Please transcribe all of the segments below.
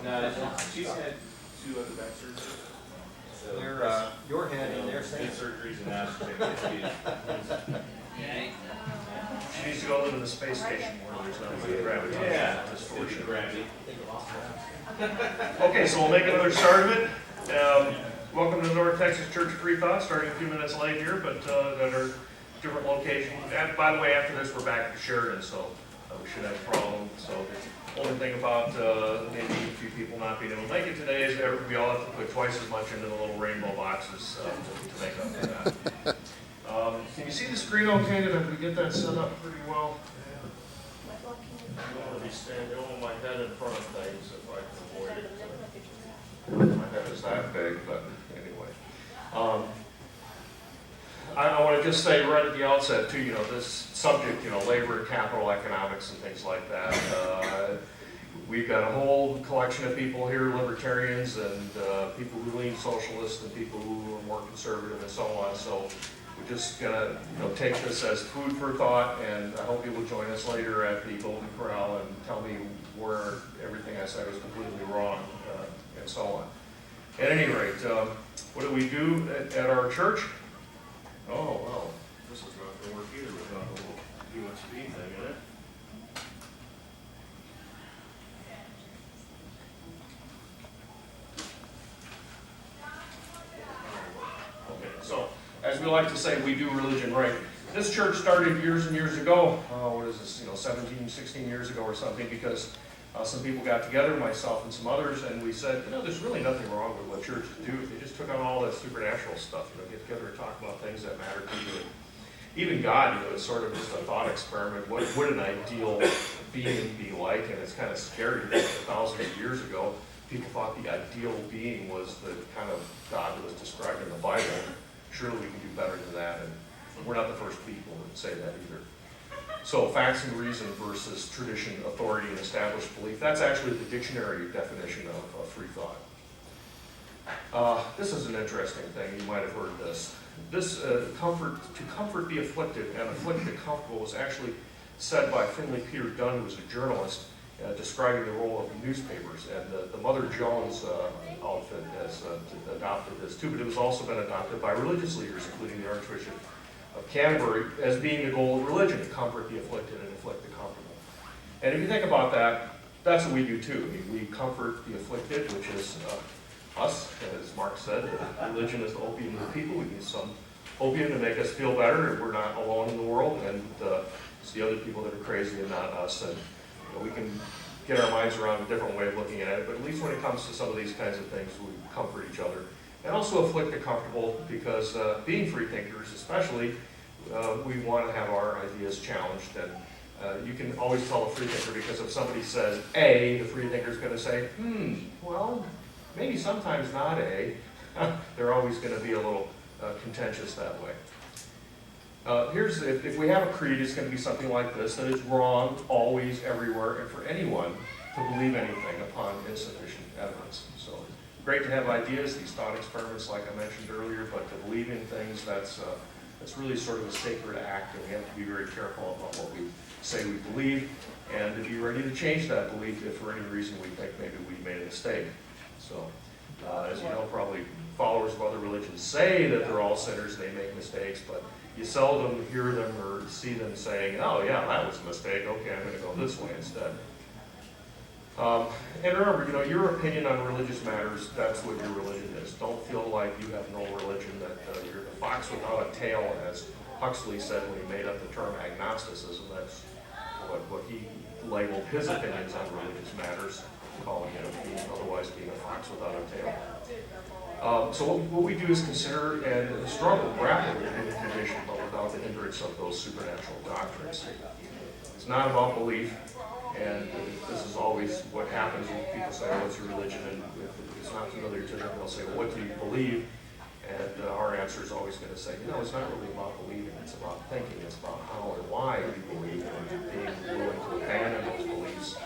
No, she's had 2 other back surgeries. So Your head and their same surgeries and now she's taking it. She needs to go live in the space station where there's no gravity. Yeah, just gravity. Okay, so we'll make another start of it. Welcome to North Texas Church Freethought, starting a few minutes late here, but at our different locations. And by the way, after this, we're back to Sheridan, so we shouldn't have a problem. So the only thing about maybe a few people not being able to make it today is that we all have to put twice as much into the little rainbow boxes to make up for that. Can you see the screen okay? Did we get that set up pretty well? I'm going to be standing over my head in front of things if I can avoid it. My head is that big, but anyway. I want to just say right at the outset too, this subject, labor, capital economics and things like that. We've got a whole collection of people here, libertarians and people who lean socialist and people who are more conservative and so on. So we're just gonna take this as food for thought, and I hope you will join us later at the Golden Corral and tell me where everything I said was completely wrong and so on. At any rate, what do we do at our church? Oh, well, this is not going to work either without a little USB thing in it. Okay, so as we like to say, we do religion right. This church started years and years ago. What is this, 17, 16 years ago or something, because some people got together, myself and some others, and we said, there's really nothing wrong with what churches do. If they just took on all that supernatural stuff, get together and talk about things that matter to you. Even God, is sort of just a thought experiment. What would an ideal being be like? And it's kind of scary that thousands of years ago, people thought the ideal being was the kind of God that was described in the Bible. Surely we can do better than that, and we're not the first people that say that either. So facts and reason versus tradition, authority, and established belief. That's actually the dictionary definition of free thought. This is an interesting thing. You might have heard this. This to comfort the afflicted and afflict the comfortable was actually said by Finley Peter Dunn, who was a journalist, describing the role of newspapers. And the Mother Jones outfit has adopted this too, but it has also been adopted by religious leaders, including the Archbishop of Canterbury, as being the goal of religion, to comfort the afflicted and afflict the comfortable. And if you think about that, that's what we do too. We comfort the afflicted, which is us, as Mark said. Religion is the opium of the people. We need some opium to make us feel better, and we're not alone in the world, and it's the other people that are crazy and not us. And we can get our minds around a different way of looking at it, but at least when it comes to some of these kinds of things, we comfort each other. And also afflict the comfortable, because being free thinkers especially, we want to have our ideas challenged. And you can always tell a free thinker, because if somebody says A, the free thinker is going to say, well, maybe sometimes not A. They're always going to be a little contentious that way. If we have a creed, it's going to be something like this, that it's wrong always, everywhere, and for anyone to believe anything upon insufficient evidence. So great to have ideas, these thought experiments like I mentioned earlier, but to believe in things, that's really sort of a sacred act, and we have to be very careful about what we say we believe, and to be ready to change that belief if for any reason we think maybe we made a mistake. So, as you know, probably followers of other religions say that they're all sinners and they make mistakes, but you seldom hear them or see them saying, oh yeah, that was a mistake, okay, I'm going to go this way instead. And remember, your opinion on religious matters, that's what your religion is. Don't feel like you have no religion, that you're the fox without a tail, as Huxley said when he made up the term agnosticism. That's what he labeled his opinions on religious matters, calling it otherwise being a fox without a tail. So what we do is consider and struggle, grapple with the human condition, but without the hindrance of those supernatural doctrines. It's not about belief. And this is always what happens when people say, what's your religion? And if it's not familiar to them, they'll say, well, what do you believe? And our answer is always going to say, it's not really about believing. It's about thinking. It's about how and why you believe, and being willing to abandon those beliefs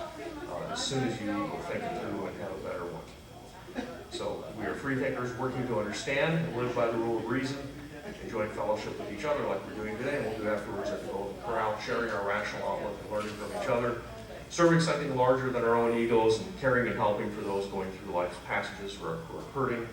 as soon as you think it through and have a better one. So we are free thinkers working to understand and live by the rule of reason, enjoy joint fellowship with each other like we're doing today, and we'll do afterwards at the Golden Corral, sharing our rational outlook and learning from each other, serving something larger than our own egos, and caring and helping for those going through life's passages who are hurting,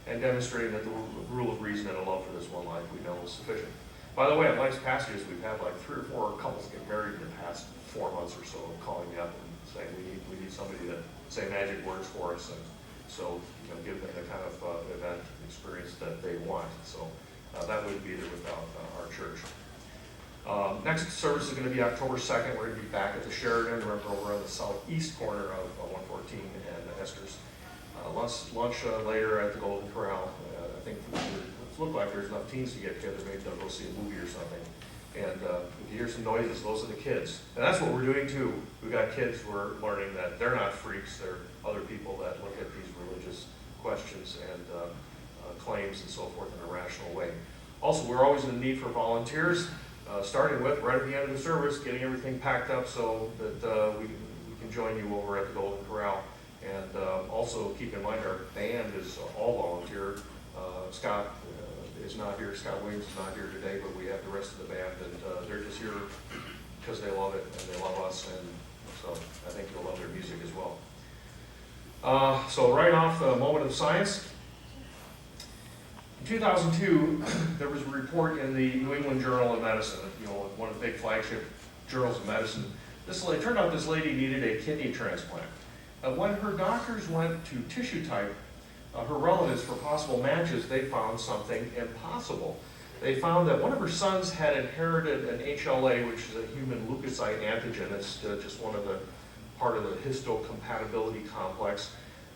and demonstrating that the rule of reason and a love for this one life we know is sufficient. By the way, at Life's Passages, we've had like 3 or 4 couples get married in the past 4 months or so, calling me up and saying we need somebody to say magic words for us, and so give them the kind of event experience that they want. So that wouldn't be there without our church. Next service is going to be October 2nd. We're going to be back at the Sheridan. Remember, over on the southeast corner of 114 and Esther's. Lunch later at the Golden Corral. I think it looked like there's enough teens to get together. Maybe they'll go see a movie or something. And if you hear some noises, those are the kids. And that's what we're doing too. We've got kids who are learning that they're not freaks. They're other people that look at these religious questions and claims and so forth in a rational way. Also, we're always in need for volunteers, starting with right at the end of the service, getting everything packed up so that we can join you over at the Golden Corral. And also keep in mind our band is all volunteer. Scott is not here, Scott Williams is not here today, but we have the rest of the band, and they're just here because they love it and they love us, and so I think you'll love their music as well. So right off the moment of science, in 2002, there was a report in the New England Journal of Medicine, one of the big flagship journals of medicine. It turned out this lady needed a kidney transplant. When her doctors went to tissue type her relatives for possible matches, they found something impossible. They found that one of her sons had inherited an HLA, which is a human leukocyte antigen. It's just part of the histocompatibility complex.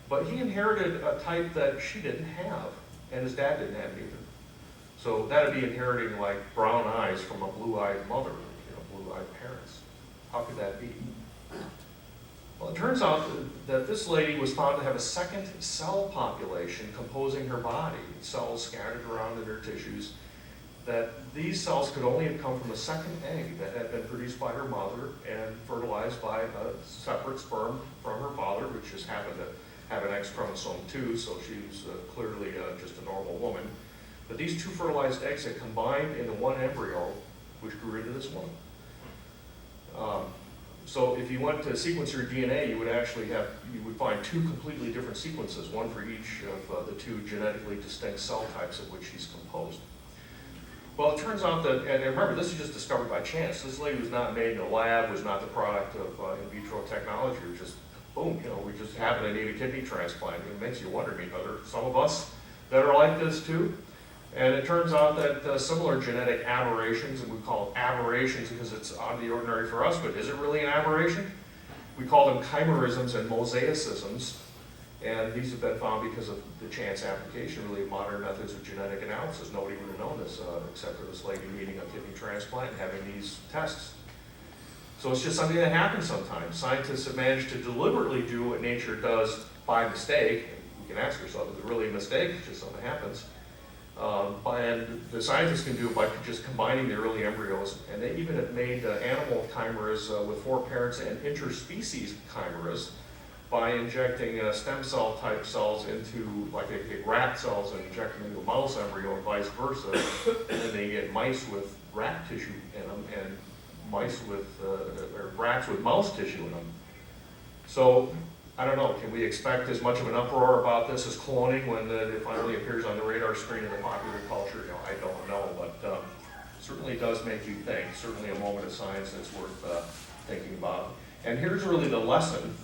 But he inherited a type that she didn't have, and his dad didn't have either. So that would be inheriting like brown eyes from a blue-eyed mother, blue-eyed parents. How could that be? Well, it turns out that this lady was found to have a second cell population composing her body, cells scattered around in her tissues, that these cells could only have come from a second egg that had been produced by her mother and fertilized by a separate sperm from her father, which just happened to have an X chromosome too, so she was clearly just a normal woman. But these 2 fertilized eggs had combined into one embryo, which grew into this woman. So if you went to sequence your DNA, you would find 2 completely different sequences, one for each of the 2 genetically distinct cell types of which she's composed. Well, it turns out that, and remember, this is just discovered by chance. This lady was not made in a lab, was not the product of in vitro technology. It was just, boom, we just happen to need a kidney transplant. It makes you wonder, are there some of us that are like this too? And it turns out that similar genetic aberrations, and we call them aberrations because it's out of the ordinary for us, but is it really an aberration? We call them chimerisms and mosaicisms, and these have been found because of the chance application, really, of modern methods of genetic analysis. Nobody would have known this except for this lady needing a kidney transplant and having these tests. So it's just something that happens sometimes. Scientists have managed to deliberately do what nature does by mistake. We can ask ourselves, is it really a mistake? It's just something that happens. And the scientists can do it by just combining the early embryos, and they even have made animal chimeras with 4 parents and interspecies chimeras by injecting stem cell type cells into, like they take rat cells and inject them into a mouse embryo and vice versa, and they get mice with rat tissue in them and or rats with mouse tissue in them. So I don't know, can we expect as much of an uproar about this as cloning when it finally appears on the radar screen in the popular culture? I don't know, but certainly does make you think. Certainly a moment of science that's worth thinking about. And here's really the lesson,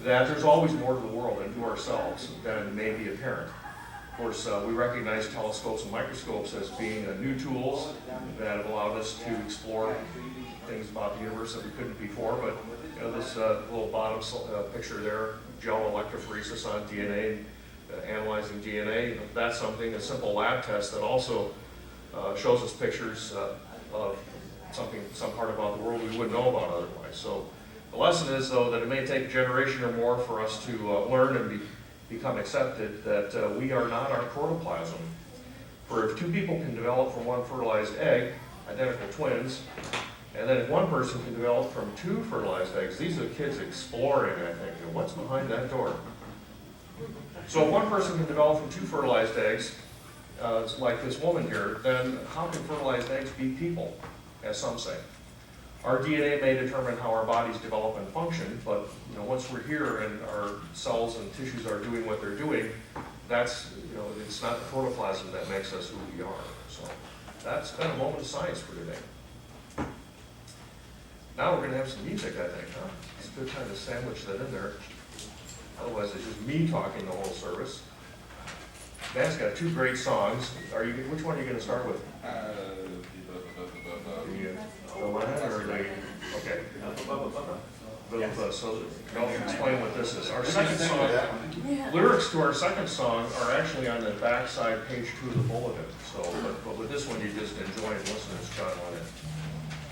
that there's always more to the world and to ourselves than may be apparent. Of course, we recognize telescopes and microscopes as being new tools that have allowed us to explore things about the universe that we couldn't before, but this little bottom picture there, gel electrophoresis on DNA, analyzing DNA, that's something, a simple lab test that also shows us pictures of some part about the world we wouldn't know about otherwise. So the lesson is, though, that it may take a generation or more for us to learn and become accepted that we are not our protoplasm. For if 2 people can develop from 1 fertilized egg, identical twins, and then if 1 person can develop from 2 fertilized eggs, these are kids exploring, I think. What's behind that door? So if 1 person can develop from 2 fertilized eggs, like this woman here, then how can fertilized eggs be people, as some say? Our DNA may determine how our bodies develop and function, but once we're here and our cells and tissues are doing what they're doing, that's, it's not the protoplasm that makes us who we are. So that's kind of a moment of science for today. Now we're going to have some music, I think, huh? It's a good time to sandwich that in there. Otherwise, it's just me talking the whole service. Dan's got two great songs. Which one are you going to start with? The Lennon or the, okay. So I'll explain what this is. Our second song, lyrics to our second song are actually on the back side, page 2 of the bulletin. So, but with this one, you just enjoy and listen to John Lennon.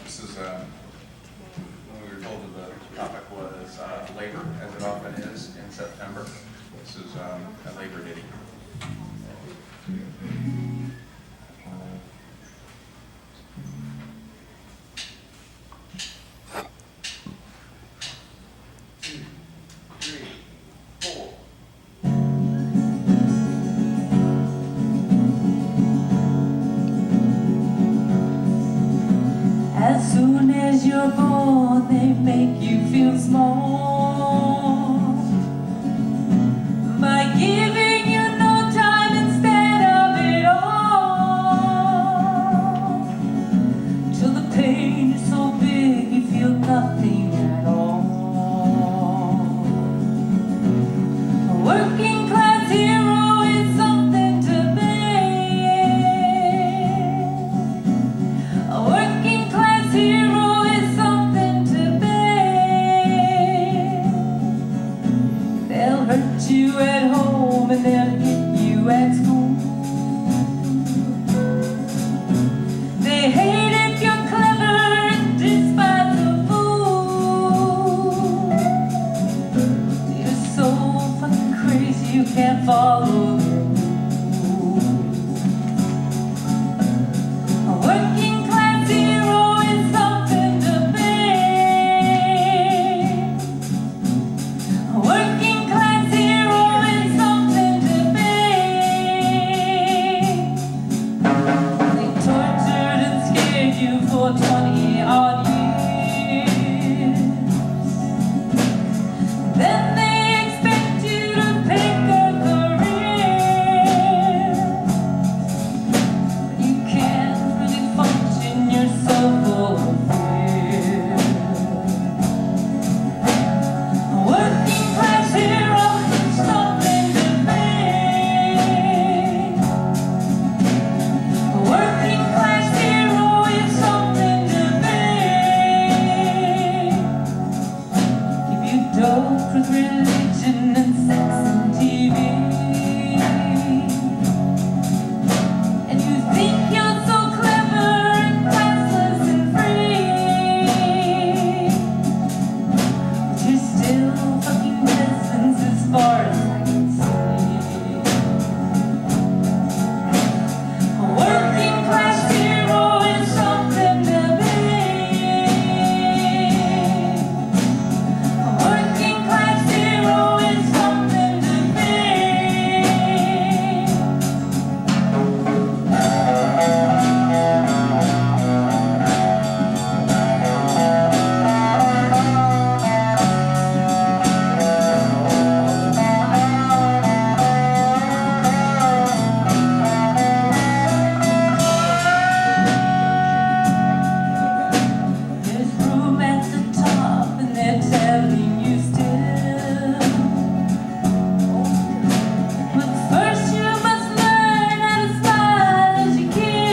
This is, when we were told that the topic was labor, as it often is in September. This is a labor ditty. As soon as you're born, they make you feel small by giving you no time instead of it all, till the pain is so big you feel nothing at all. A working class hero is something to bear. A working class hero is something to bear. They'll hurt you at home and they'll hit you at school. They hate if you're clever and despise a fool. You're so fucking crazy you can't follow their rules. A working class hero is something to bear. A working class hero is something to bear. They tortured and scared you for 20 odd years. Then they expect you to pick a career. You can't really function, you're so full of fear. A working class hero is something to bear. A working class hero is something to bear. If you dope with religion and sex and TV, and you think you're so clever and classless and free, but you're still fucking peasants as far as I can see. A working class hero is something to bear. A working class hero is something to There's room at the top and they're telling you still. But first you must learn how to smile as you kill.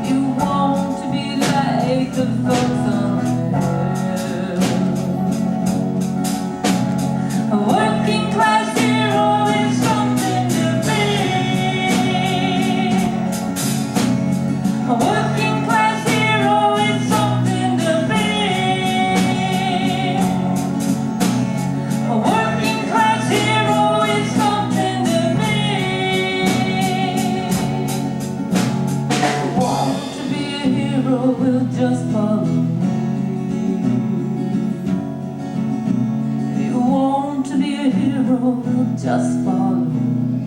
You want to be like the folks on the hill. A working class hero is something to bear. A working class hero is something to bear. A working class hero is something to bear. Want to be a hero, will just follow me. You want to be a hero, will just follow me.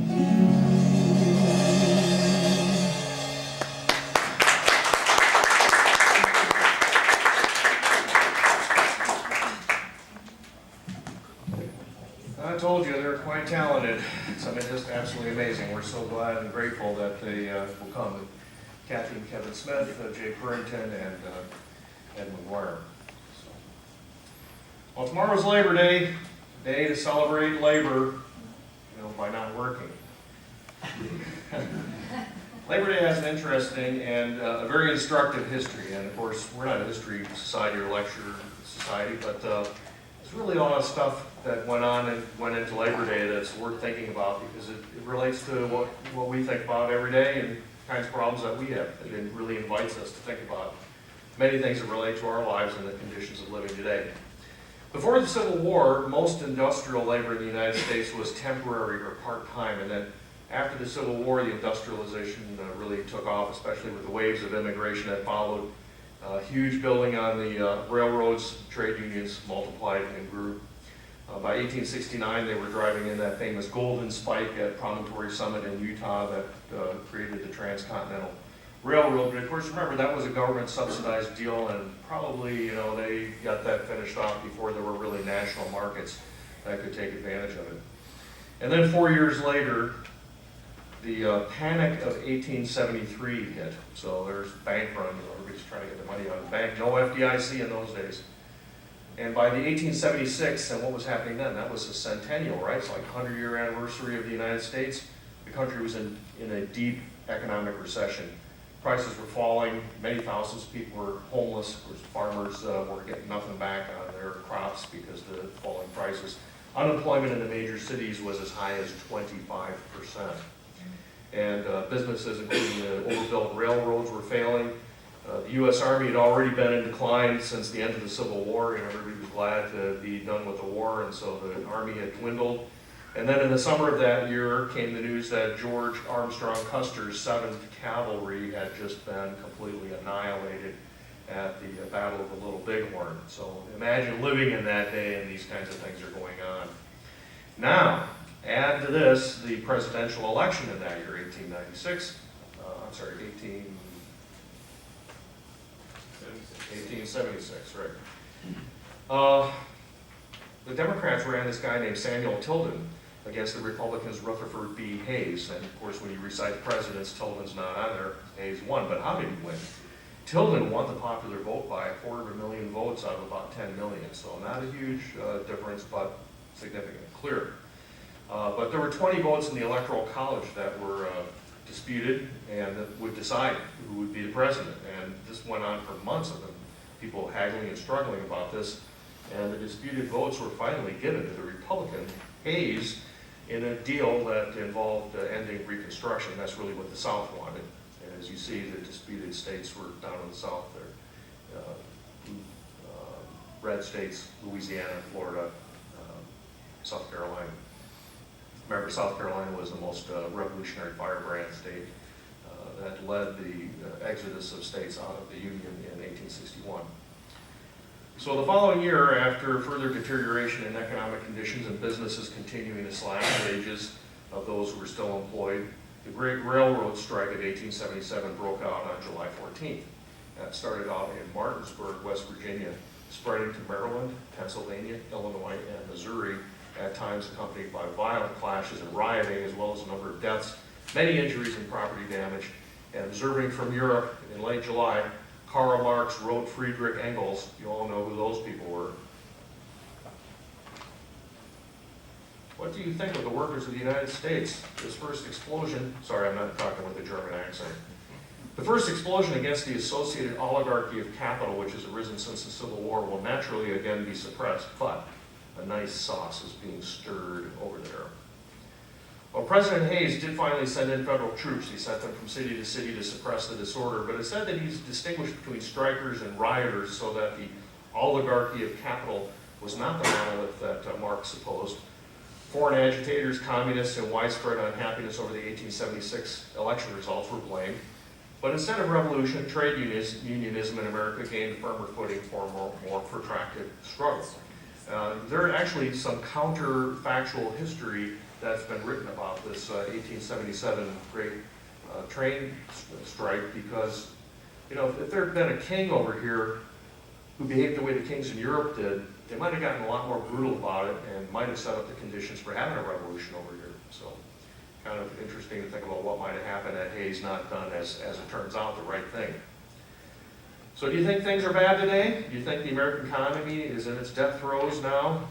I mean, just absolutely amazing. We're so glad and grateful that they will come. Kathy and Kevin Smith, Jay Purrington, and Ed McGuire. So. Well, tomorrow's Labor Day, day to celebrate labor, by not working. Labor Day has an interesting and a very instructive history, and of course, we're not a history society or lecture society, but there's really a lot of stuff that went into Labor Day that's worth thinking about because it relates to what we think about every day and kinds of problems that we have. It really invites us to think about many things that relate to our lives and the conditions of living today. Before the Civil War, most industrial labor in the United States was temporary or part-time, and then after the Civil War, the industrialization really took off, especially with the waves of immigration that followed. Huge building on the railroads, trade unions multiplied and grew. By 1869, they were driving in that famous Golden Spike at Promontory Summit in Utah that created the Transcontinental Railroad. But of course, remember, that was a government-subsidized deal, and probably, they got that finished off before there were really national markets that could take advantage of it. And then 4 years later, the Panic of 1873 hit. So there's bank run, everybody's trying to get the money out of the bank. No FDIC in those days. And by the 1876, and what was happening then, that was a centennial, right? It's like 100-year anniversary of the United States. The country was in a deep economic recession. Prices were falling, many thousands of people were homeless. Of course, farmers were getting nothing back on their crops because of the falling prices. Unemployment in the major cities was as high as 25%. And businesses, including the overbuilt railroads, were failing. The U.S. Army had already been in decline since the end of the Civil War, and everybody was glad to be done with the war, and so the Army had dwindled. And then in the summer of that year came the news that George Armstrong Custer's 7th Cavalry had just been completely annihilated at the Battle of the Little Bighorn. So imagine living in that day and these kinds of things are going on. Now, add to this the presidential election in that year, 1876, right. The Democrats ran this guy named Samuel Tilden against the Republicans Rutherford B. Hayes. And of course, when you recite the presidents, Tilden's not on there. Hayes won, but how did he win? Tilden won the popular vote by 250,000 votes out of about 10 million. So not a huge difference, but significant, clear. But there were 20 votes in the Electoral College that were disputed and that would decide who would be the president. And this went on for months of them, people haggling and struggling about this. And the disputed votes were finally given to the Republican, Hayes, in a deal that involved ending Reconstruction. That's really what the South wanted. And as you see, the disputed states were down in the South there. Red states, Louisiana, Florida, South Carolina. Remember, South Carolina was the most revolutionary firebrand state that led the exodus of states out of the Union in 1861. So the following year, after further deterioration in economic conditions and businesses continuing to slash wages of those who were still employed, the Great Railroad Strike of 1877 broke out on July 14th. That started out in Martinsburg, West Virginia, spreading to Maryland, Pennsylvania, Illinois, and Missouri, at times accompanied by violent clashes and rioting, as well as a number of deaths, many injuries and property damage. And observing from Europe in late July, Karl Marx wrote Friedrich Engels. You all know who those people were. What do you think of the workers of the United States? This first explosion, sorry, I'm not talking with a German accent. The first explosion against the associated oligarchy of capital, which has arisen since the Civil War, will naturally again be suppressed, but a nice sauce is being stirred over there. Well, President Hayes did finally send in federal troops. He sent them from city to city to suppress the disorder, but it said that he's distinguished between strikers and rioters so that the oligarchy of capital was not the monolith that Marx supposed. Foreign agitators, communists, and widespread unhappiness over the 1876 election results were blamed. But instead of revolution, trade unionism in America gained firmer footing for more protracted struggle. There are actually some counterfactual history that's been written about this 1877 great train strike because, if there had been a king over here who behaved the way the kings in Europe did, they might have gotten a lot more brutal about it and might have set up the conditions for having a revolution over here. So kind of interesting to think about what might have happened had Hayes not done, as it turns out, the right thing. So do you think things are bad today? Do you think the American economy is in its death throes now?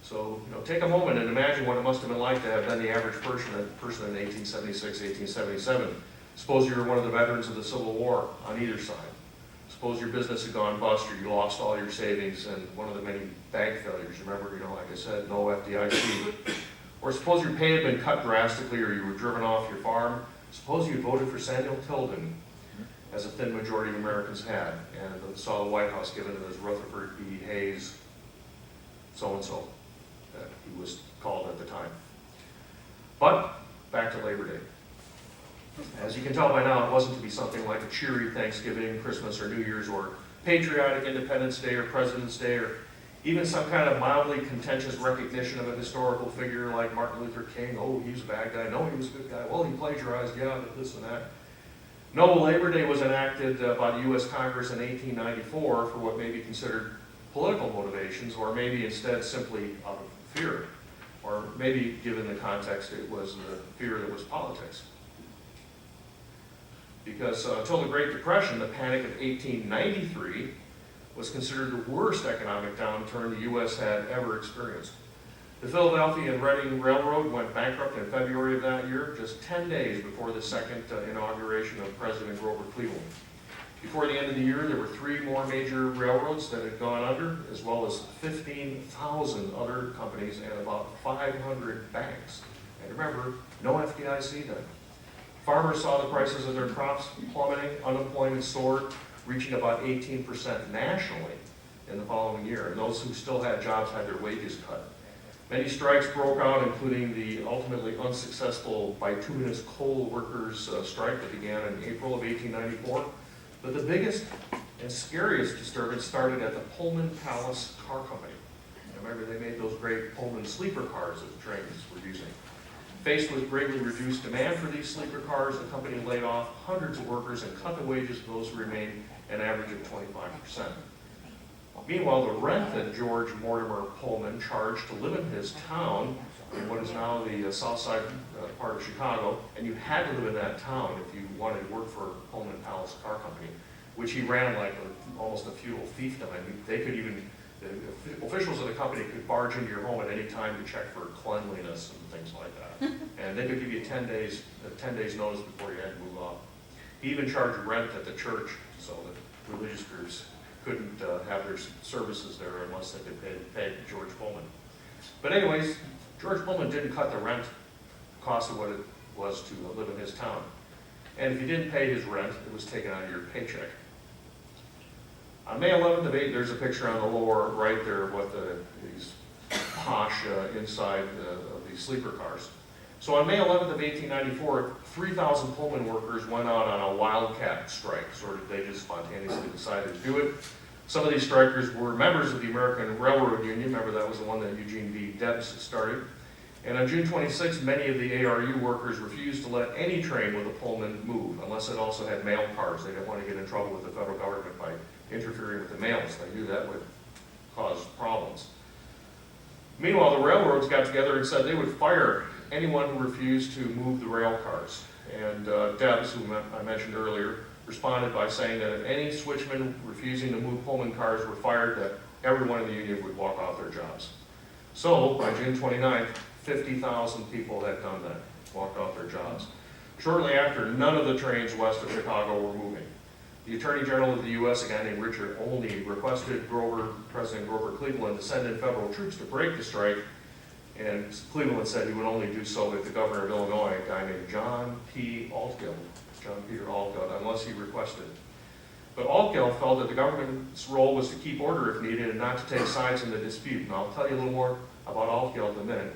So, take a moment and imagine what it must have been like to have been the average person in 1876, 1877. Suppose you were one of the veterans of the Civil War on either side. Suppose your business had gone bust or you lost all your savings and one of the many bank failures. Remember, like I said, no FDIC. Or suppose your pay had been cut drastically or you were driven off your farm. Suppose you voted for Samuel Tilden, as a thin majority of Americans had, and saw the White House given it as Rutherford B. Hayes, so-and-so, that he was called at the time. But, back to Labor Day. As you can tell by now, it wasn't to be something like a cheery Thanksgiving, Christmas, or New Year's, or patriotic Independence Day, or President's Day, or even some kind of mildly contentious recognition of a historical figure like Martin Luther King. Oh, he was a bad guy. No, he was a good guy. Well, he plagiarized, yeah, but this and that. No, Labor Day was enacted by the U.S. Congress in 1894 for what may be considered political motivations, or maybe instead simply out of fear. Or maybe, given the context, it was the fear that was politics. Because until the Great Depression, the Panic of 1893 was considered the worst economic downturn the U.S. had ever experienced. The Philadelphia and Reading Railroad went bankrupt in February of that year, just 10 days before the second inauguration of President Grover Cleveland. Before the end of the year, there were 3 more major railroads that had gone under, as well as 15,000 other companies and about 500 banks. And remember, no FDIC then. Farmers saw the prices of their crops plummeting, unemployment soared, reaching about 18% nationally in the following year. And those who still had jobs had their wages cut. Many strikes broke out, including the ultimately unsuccessful bituminous coal workers strike that began in April of 1894. But the biggest and scariest disturbance started at the Pullman Palace Car Company. Remember, they made those great Pullman sleeper cars that the trains were using. Faced with greatly reduced demand for these sleeper cars, the company laid off hundreds of workers and cut the wages of those who remained an average of 25%. Meanwhile, the rent that George Mortimer Pullman charged to live in his town, in what is now the south side part of Chicago, and you had to live in that town if you wanted to work for Pullman Palace Car Company, which he ran like almost a feudal fiefdom. I mean, they could even, the officials of the company could barge into your home at any time to check for cleanliness and things like that. And they could give you 10 days notice before you had to move off. He even charged rent at the church so that religious groups couldn't have their services there unless they could pay George Pullman. But anyways, George Pullman didn't cut the rent cost of what it was to live in his town. And if you didn't pay his rent, it was taken out of your paycheck. On May 11th of 8, there's a picture on the lower right there of what these posh inside of these sleeper cars. So on May 11th of 1894, 3,000 Pullman workers went out on a wildcat strike. They just spontaneously decided to do it. Some of these strikers were members of the American Railroad Union. Remember, that was the one that Eugene V. Debs started. And on June 26th, many of the ARU workers refused to let any train with a Pullman move, unless it also had mail cars. They didn't want to get in trouble with the federal government by interfering with the mails. They knew that would cause problems. Meanwhile, the railroads got together and said they would fire anyone who refused to move the rail cars. And Debs, who I mentioned earlier, responded by saying that if any switchman refusing to move Pullman cars were fired, that everyone in the union would walk off their jobs. So, by June 29th, 50,000 people had done that, walked off their jobs. Shortly after, none of the trains west of Chicago were moving. The Attorney General of the U.S., a guy named Richard Olney, requested President Grover Cleveland to send in federal troops to break the strike, and Cleveland said he would only do so if the governor of Illinois, a guy named John Peter Altgeld, unless he requested. But Altgeld felt that the government's role was to keep order if needed and not to take sides in the dispute. And I'll tell you a little more about Altgeld in a minute.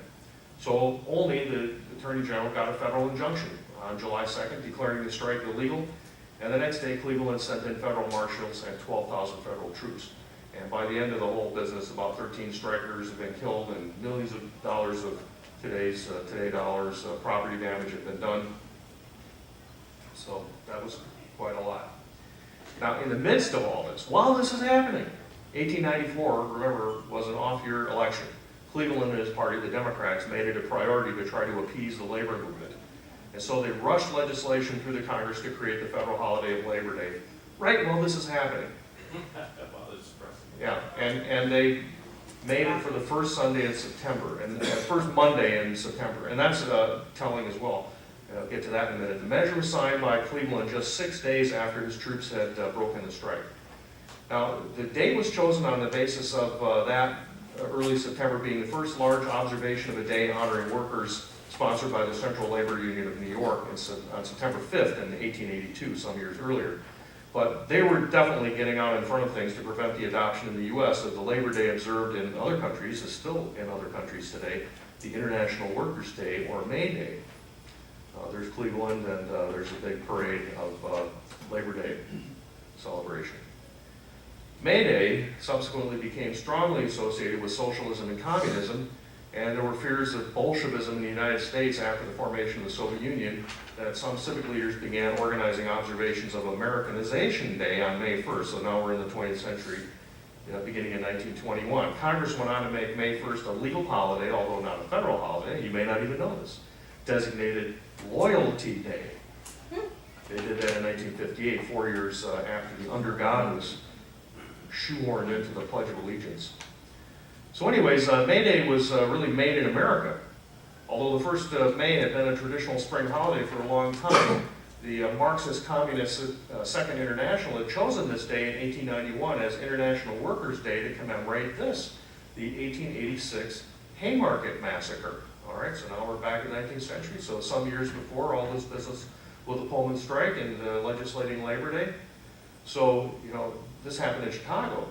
So Olney, the Attorney General, got a federal injunction on July 2nd declaring the strike illegal. And the next day, Cleveland sent in federal marshals and 12,000 federal troops. And by the end of the whole business, about 13 strikers have been killed and millions of dollars of today dollars property damage have been done. So that was quite a lot. Now, in the midst of all this, while this is happening, 1894, remember, was an off-year election. Cleveland and his party, the Democrats, made it a priority to try to appease the labor movement. And so they rushed legislation through the Congress to create the federal holiday of Labor Day. Right while this is happening. Well, it's depressing. Yeah, and they made it for the first Sunday in September, and first Monday in September, and that's telling as well. I'll get to that in a minute. The measure was signed by Cleveland just 6 days after his troops had broken the strike. Now, the date was chosen on the basis of that early September being the first large observation of a day honoring workers sponsored by the Central Labor Union of New York on September 5th in 1882, some years earlier. But they were definitely getting out in front of things to prevent the adoption in the U.S. of the Labor Day observed in other countries, is still in other countries today, the International Workers' Day or May Day. There's Cleveland, and there's a big parade of Labor Day celebration. May Day subsequently became strongly associated with socialism and communism, and there were fears of Bolshevism in the United States after the formation of the Soviet Union that some civic leaders began organizing observations of Americanization Day on May 1st. So now we're in the 20th century, beginning in 1921. Congress went on to make May 1st a legal holiday, although not a federal holiday. You may not even know this. Designated Loyalty Day. They did that in 1958, 4 years after the Under God was shoehorned into the Pledge of Allegiance. So anyways, May Day was really made in America. Although the first of May had been a traditional spring holiday for a long time, the Marxist Communist Second International had chosen this day in 1891 as International Workers' Day to commemorate this, the 1886 Haymarket Massacre. All right, so now we're back in the 19th century, so some years before all this business with the Pullman strike and legislating Labor Day. So, this happened in Chicago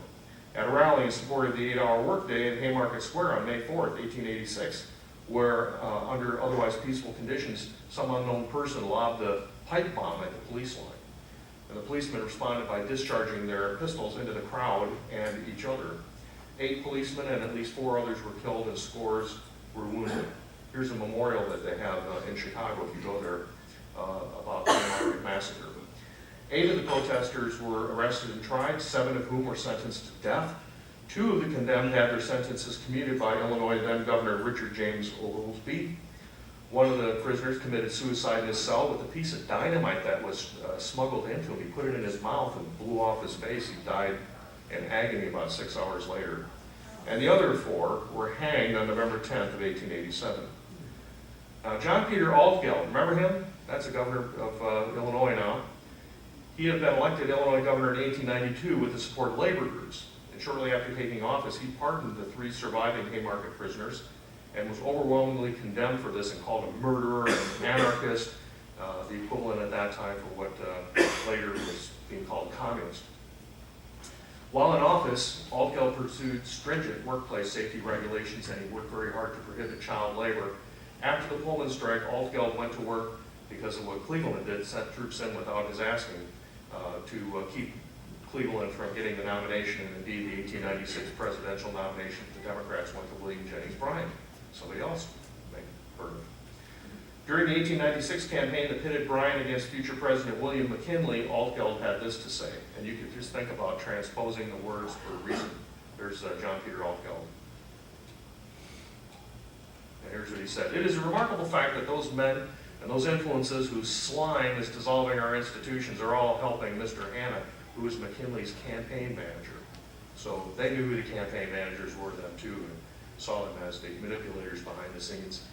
at a rally in support of the 8-hour workday in Haymarket Square on May 4th, 1886, where, under otherwise peaceful conditions, some unknown person lobbed a pipe bomb at the police line. And the policemen responded by discharging their pistols into the crowd and each other. 8 policemen and at least 4 others were killed and scores were wounded. Here's a memorial that they have in Chicago, if you go there, about the Haymarket Massacre. 8 of the protesters were arrested and tried, 7 of whom were sentenced to death. 2 of the condemned had their sentences commuted by Illinois then-Governor Richard James Oglesby. One of the prisoners committed suicide in his cell with a piece of dynamite that was smuggled into him. He put it in his mouth and blew off his face. He died in agony about 6 hours later. And the other 4 were hanged on November 10th of 1887. John Peter Altgeld, remember him? That's the governor of Illinois now. He had been elected Illinois governor in 1892 with the support of labor groups. And shortly after taking office, he pardoned the 3 surviving Haymarket prisoners and was overwhelmingly condemned for this and called a murderer and an anarchist, the equivalent at that time for what later was being called communist. While in office, Altgeld pursued stringent workplace safety regulations and he worked very hard to prohibit child labor. After the Pullman strike, Altgeld went to work because of what Cleveland did, sent troops in without his asking to keep Cleveland from getting the nomination, and indeed the 1896 presidential nomination for the Democrats went to William Jennings Bryan, somebody else may have heard of. During the 1896 campaign that pitted Bryan against future President William McKinley, Altgeld had this to say, and you could just think about transposing the words for a reason. There's John Peter Altgeld. And here's what he said. "It is a remarkable fact that those men and those influences whose slime is dissolving our institutions are all helping Mr. Hanna, who is McKinley's campaign manager." So they knew who the campaign managers were then too, and saw them as the manipulators behind the scenes.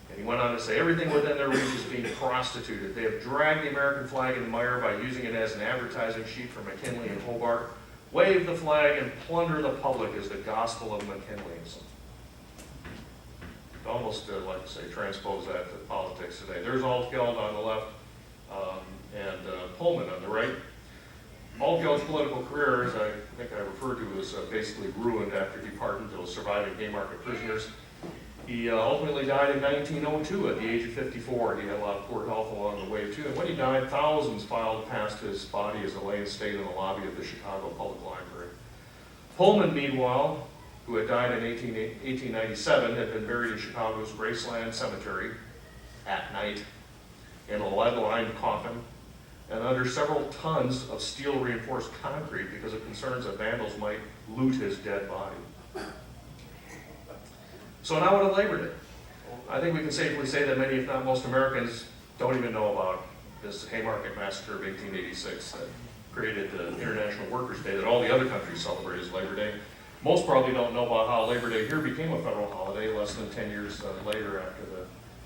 And he went on to say, "Everything within their reach is being prostituted. They have dragged the American flag in the mire by using it as an advertising sheet for McKinley and Hobart. Wave the flag and plunder the public is the gospel of McKinleyism." Almost like to say, transpose that to politics today. There's Altgeld on the left and Pullman on the right. Altgeld's political career, as I think I referred to, was basically ruined after he pardoned those surviving Haymarket prisoners. He ultimately died in 1902 at the age of 54. He had a lot of poor health along the way too. And when he died, thousands filed past his body as it lay in state in the lobby of the Chicago Public Library. Pullman, meanwhile, who had died in 1897, had been buried in Chicago's Graceland Cemetery at night in a lead-lined coffin and under several tons of steel-reinforced concrete because of concerns that vandals might loot his dead body. So now what a Labor Day. I think we can safely say that many, if not most Americans, don't even know about this Haymarket Massacre of 1886 that created the International Workers' Day that all the other countries celebrate as Labor Day. Most probably don't know about how Labor Day here became a federal holiday less than 10 years later after the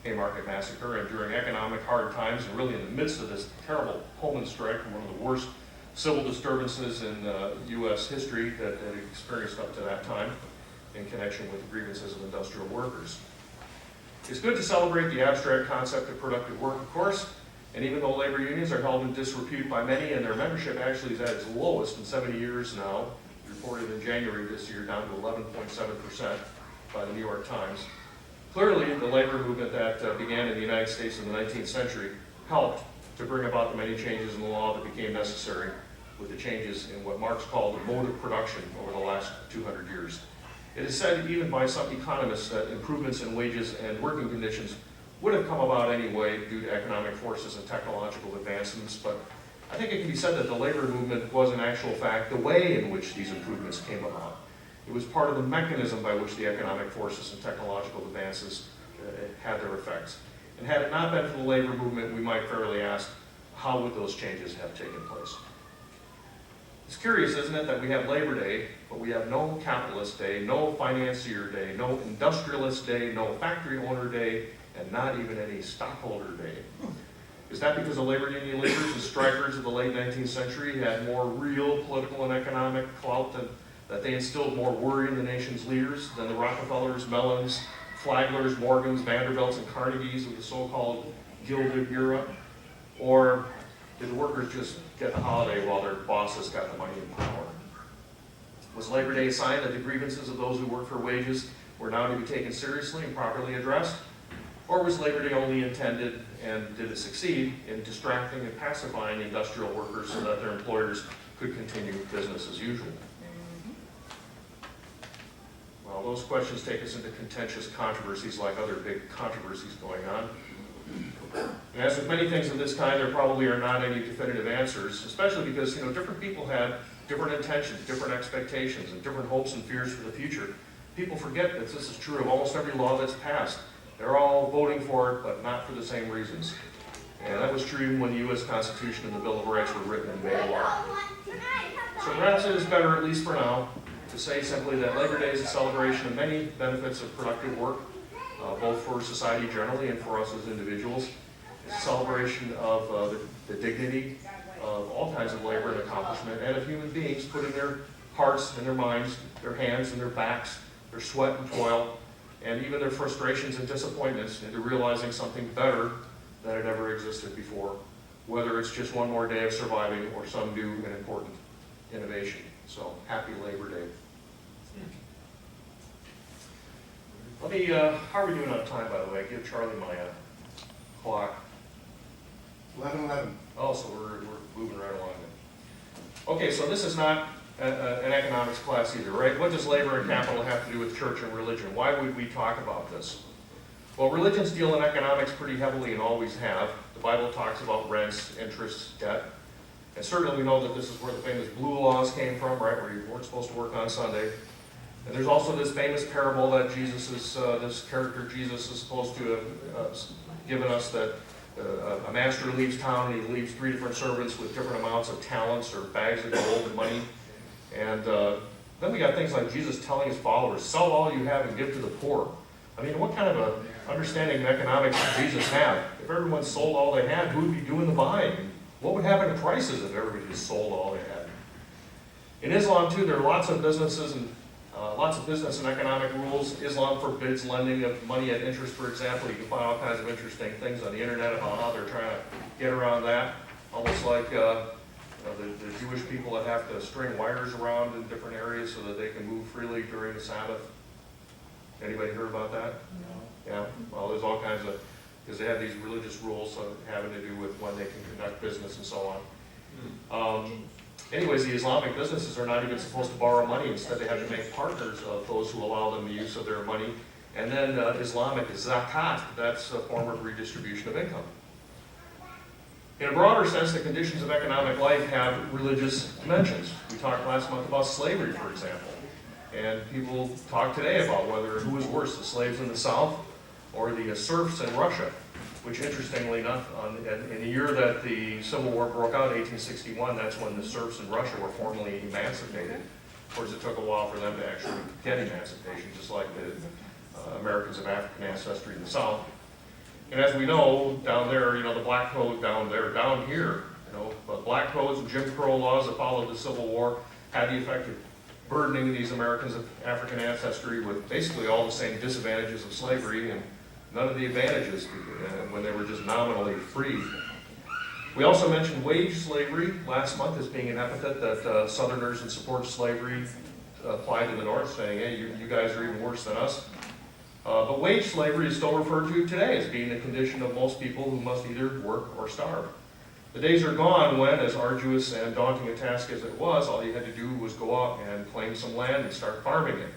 Haymarket Massacre, and during economic hard times, and really in the midst of this terrible Pullman strike, one of the worst civil disturbances in U.S. history that experienced up to that time in connection with the grievances of industrial workers. It's good to celebrate the abstract concept of productive work, of course, and even though labor unions are held in disrepute by many and their membership actually is at its lowest in 70 years now, reported in January this year down to 11.7% by the New York Times, clearly the labor movement that began in the United States in the 19th century helped to bring about the many changes in the law that became necessary with the changes in what Marx called the mode of production over the last 200 years. It is said even by some economists that improvements in wages and working conditions would have come about anyway due to economic forces and technological advancements, but I think it can be said that the labor movement was in actual fact the way in which these improvements came about. It was part of the mechanism by which the economic forces and technological advances had their effects. And had it not been for the labor movement, we might fairly ask, how would those changes have taken place? It's curious, isn't it, that we have Labor Day, but we have no capitalist day, no financier day, no industrialist day, no factory owner day, and not even any stockholder day. Is that because the labor union leaders and strikers of the late 19th century had more real political and economic clout that they instilled more worry in the nation's leaders than the Rockefellers, Mellons, Flaglers, Morgans, Vanderbilts, and Carnegies of the so-called Gilded era? Or did the workers just get the holiday while their bosses got the money and power? Was Labor Day a sign that the grievances of those who work for wages were now to be taken seriously and properly addressed? Or was Labor Day only intended, and did it succeed, in distracting and pacifying industrial workers so that their employers could continue business as usual? Well, those questions take us into contentious controversies like other big controversies going on. And as with many things of this kind, there probably are not any definitive answers, especially because different people had different intentions, different expectations, and different hopes and fears for the future. People forget that this is true of almost every law that's passed. They're all voting for it, but not for the same reasons. And that was true even when the U.S. Constitution and the Bill of Rights were written and made law. So perhaps it is better, at least for now, to say simply that Labor Day is a celebration of many benefits of productive work, both for society generally and for us as individuals. It's a celebration of the dignity of all kinds of labor and accomplishment, and of human beings putting their hearts and their minds, their hands and their backs, their sweat and toil, and even their frustrations and disappointments into realizing something better than had ever existed before, whether it's just one more day of surviving or some new and important innovation. So, happy Labor Day. Let me, how are we doing on time, by the way? Give Charlie my clock. 11:11. Oh, so we're moving right along then. Okay, so this is not an economics class either, right? What does labor and capital have to do with church and religion? Why would we talk about this? Well, religions deal in economics pretty heavily and always have. The Bible talks about rents, interests, debt. And certainly we know that this is where the famous blue laws came from, right? Where you weren't supposed to work on Sunday. And there's also this famous parable that this character Jesus is supposed to have given us, that a master leaves town and he leaves 3 different servants with different amounts of talents or bags of gold and money. And then we got things like Jesus telling his followers, sell all you have and give to the poor. I mean, what kind of a understanding of economics did Jesus have? If everyone sold all they had, who would be doing the buying? What would happen to prices if everybody just sold all they had? In Islam, too, there are lots of businesses and business and economic rules. Islam forbids lending of money at interest, for example. You can find all kinds of interesting things on the internet about how they're trying to get around that. Almost like the Jewish people that have to string wires around in different areas so that they can move freely during the Sabbath. Anybody heard about that? No. Yeah, well, there's all kinds of, because they have these religious rules having to do with when they can conduct business and so on. Anyways, the Islamic businesses are not even supposed to borrow money. Instead, they have to make partners of those who allow them the use of their money. And then Islamic zakat, that's a form of redistribution of income. In a broader sense, the conditions of economic life have religious dimensions. We talked last month about slavery, for example. And people talk today about who was worse, the slaves in the South or the serfs in Russia. which interestingly enough, in the year that the Civil War broke out, 1861, that's when the serfs in Russia were formally emancipated. Of course, it took a while for them to actually get emancipation, just like the Americans of African ancestry in the South. And as we know, down there, the black code down there, down here, but black codes and Jim Crow laws that followed the Civil War had the effect of burdening these Americans of African ancestry with basically all the same disadvantages of slavery and none of the advantages when they were just nominally free. We also mentioned wage slavery last month as being an epithet that Southerners in support of slavery applied to the North, saying, hey, you guys are even worse than us. But wage slavery is still referred to today as being the condition of most people who must either work or starve. The days are gone when, as arduous and daunting a task as it was, all you had to do was go out and claim some land and start farming it.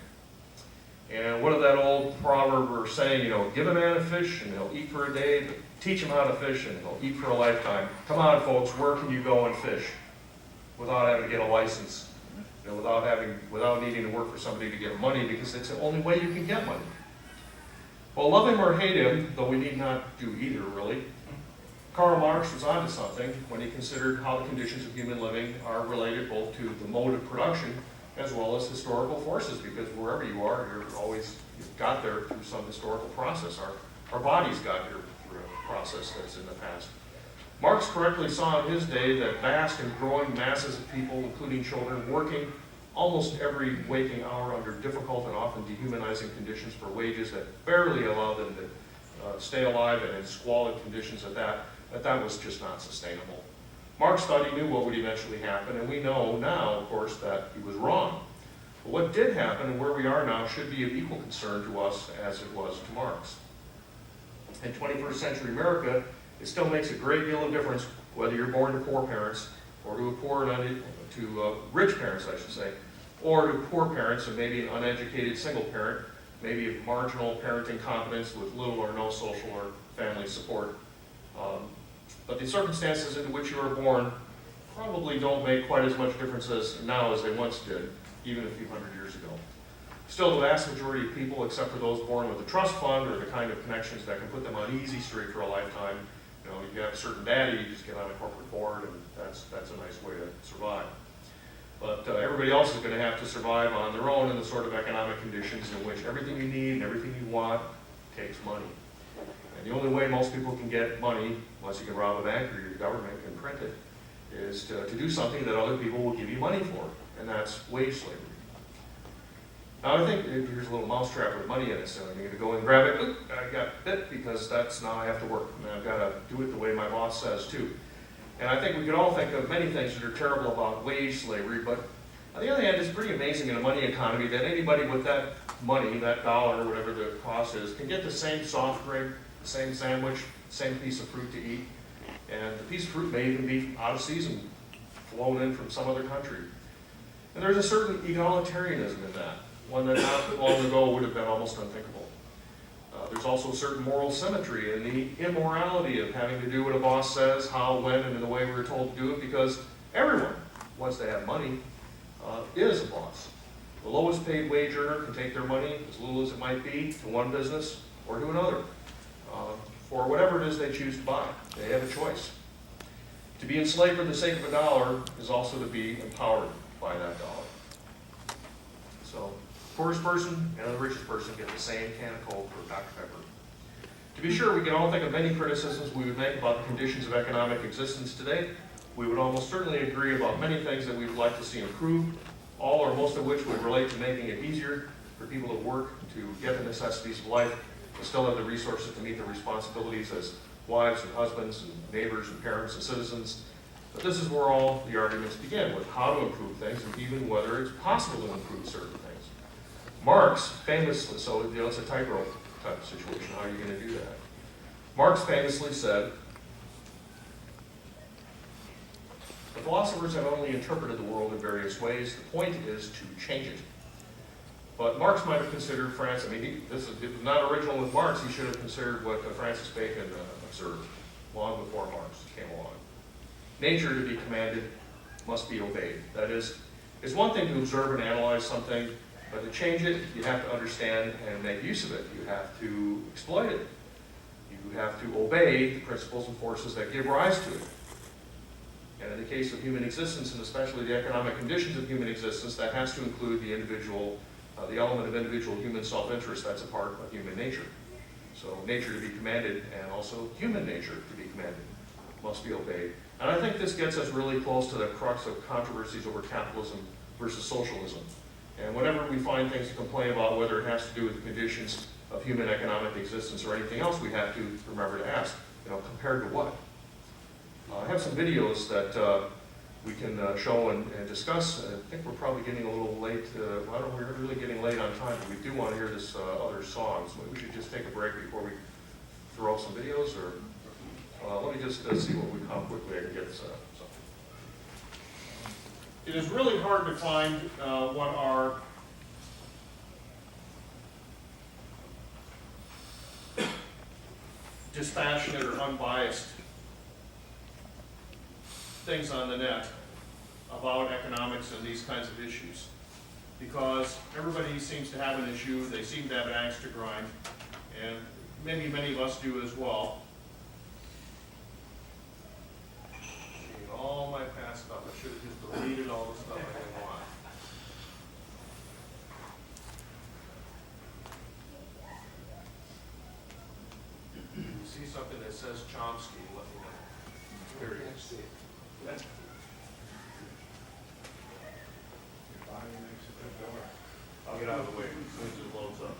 And what did that old proverb or saying, give a man a fish and he'll eat for a day, but teach him how to fish and he'll eat for a lifetime. Come on, folks, where can you go and fish without having to get a license, without needing to work for somebody to get money, because it's the only way you can get money. Well, love him or hate him, though we need not do either, really, Karl Marx was onto something when he considered how the conditions of human living are related both to the mode of production as well as historical forces, because wherever you are, you've got there through some historical process. Our bodies got here through a process that's in the past. Marx correctly saw in his day that vast and growing masses of people, including children, working almost every waking hour under difficult and often dehumanizing conditions for wages that barely allow them to stay alive and in squalid conditions at that was just not sustainable. Marx thought he knew what would eventually happen, and we know now, of course, that he was wrong. But what did happen and where we are now should be of equal concern to us as it was to Marx. In 21st century America, it still makes a great deal of difference whether you're born to poor parents or to rich parents, I should say, or to poor parents and maybe an uneducated single parent, maybe of marginal parenting competence with little or no social or family support. But the circumstances into which you are born probably don't make quite as much difference now as they once did, even a few hundred years ago. Still, the vast majority of people, except for those born with a trust fund or the kind of connections that can put them on easy street for a lifetime, you have a certain daddy, you just get on a corporate board, and that's a nice way to survive. But everybody else is going to have to survive on their own in the sort of economic conditions in which everything you need and everything you want takes money. And the only way most people can get money, unless you can rob a bank or your government can print it, is to do something that other people will give you money for, and that's wage slavery. Now I think here's a little mousetrap with money in it, so I'm going to go and grab it. Oop, I got bit because now I have to work, and I've got to do it the way my boss says too. And I think we could all think of many things that are terrible about wage slavery, but on the other hand, it's pretty amazing in a money economy that anybody with that money, that dollar, or whatever the cost is, can get the same soft drink, the same sandwich, same piece of fruit to eat, and the piece of fruit may even be out of season, flown in from some other country. And there's a certain egalitarianism in that, one that not long ago would have been almost unthinkable. There's also a certain moral symmetry in the immorality of having to do what a boss says, how, when, and in the way we were told to do it, because everyone, once they have money, is a boss. The lowest paid wage earner can take their money, as little as it might be, to one business or to another, for whatever it is they choose to buy. They have a choice. To be enslaved for the sake of a dollar is also to be empowered by that dollar. So, the poorest person and the richest person get the same can of Coke or Dr. Pepper. To be sure, we can all think of many criticisms we would make about the conditions of economic existence today. We would almost certainly agree about many things that we would like to see improved, all or most of which would relate to making it easier for people to work, to get the necessities of life, and still have the resources to meet their responsibilities as wives and husbands and neighbors and parents and citizens. But this is where all the arguments begin, with how to improve things and even whether it's possible to improve certain things. Marx famously, so it's a tightrope type of situation, how are you going to do that? Marx famously said, the philosophers have only interpreted the world in various ways. The point is to change it. But Marx might have considered it was not original with Marx. He should have considered what Francis Bacon observed long before Marx came along. Nature, to be commanded, must be obeyed. That is, it's one thing to observe and analyze something, but to change it, you have to understand and make use of it. You have to exploit it. You you have to obey the principles and forces that give rise to it. And in the case of human existence, and especially the economic conditions of human existence, that has to include the individual, the element of individual human self-interest. That's a part of human nature. So nature to be commanded, and also human nature to be commanded, must be obeyed. And I think this gets us really close to the crux of controversies over capitalism versus socialism. And whenever we find things to complain about, whether it has to do with the conditions of human economic existence or anything else, we have to remember to ask, compared to what? I have some videos that we can show and discuss. I think we're probably getting a little late. I don't know, we're really getting late on time, but we do want to hear this other song. So maybe we should just take a break before we throw out some videos, or let me just see how quickly I can get something. It is really hard to find what are dispassionate or unbiased things on the net about economics and these kinds of issues, because everybody seems to have an issue, they seem to have an axe to grind, and maybe many of us do as well. Seeing all my past stuff, I should have just deleted all the stuff I didn't want. If you see something that says Chomsky, let me know. Here it is. I'll get out of the way as soon as it loads up.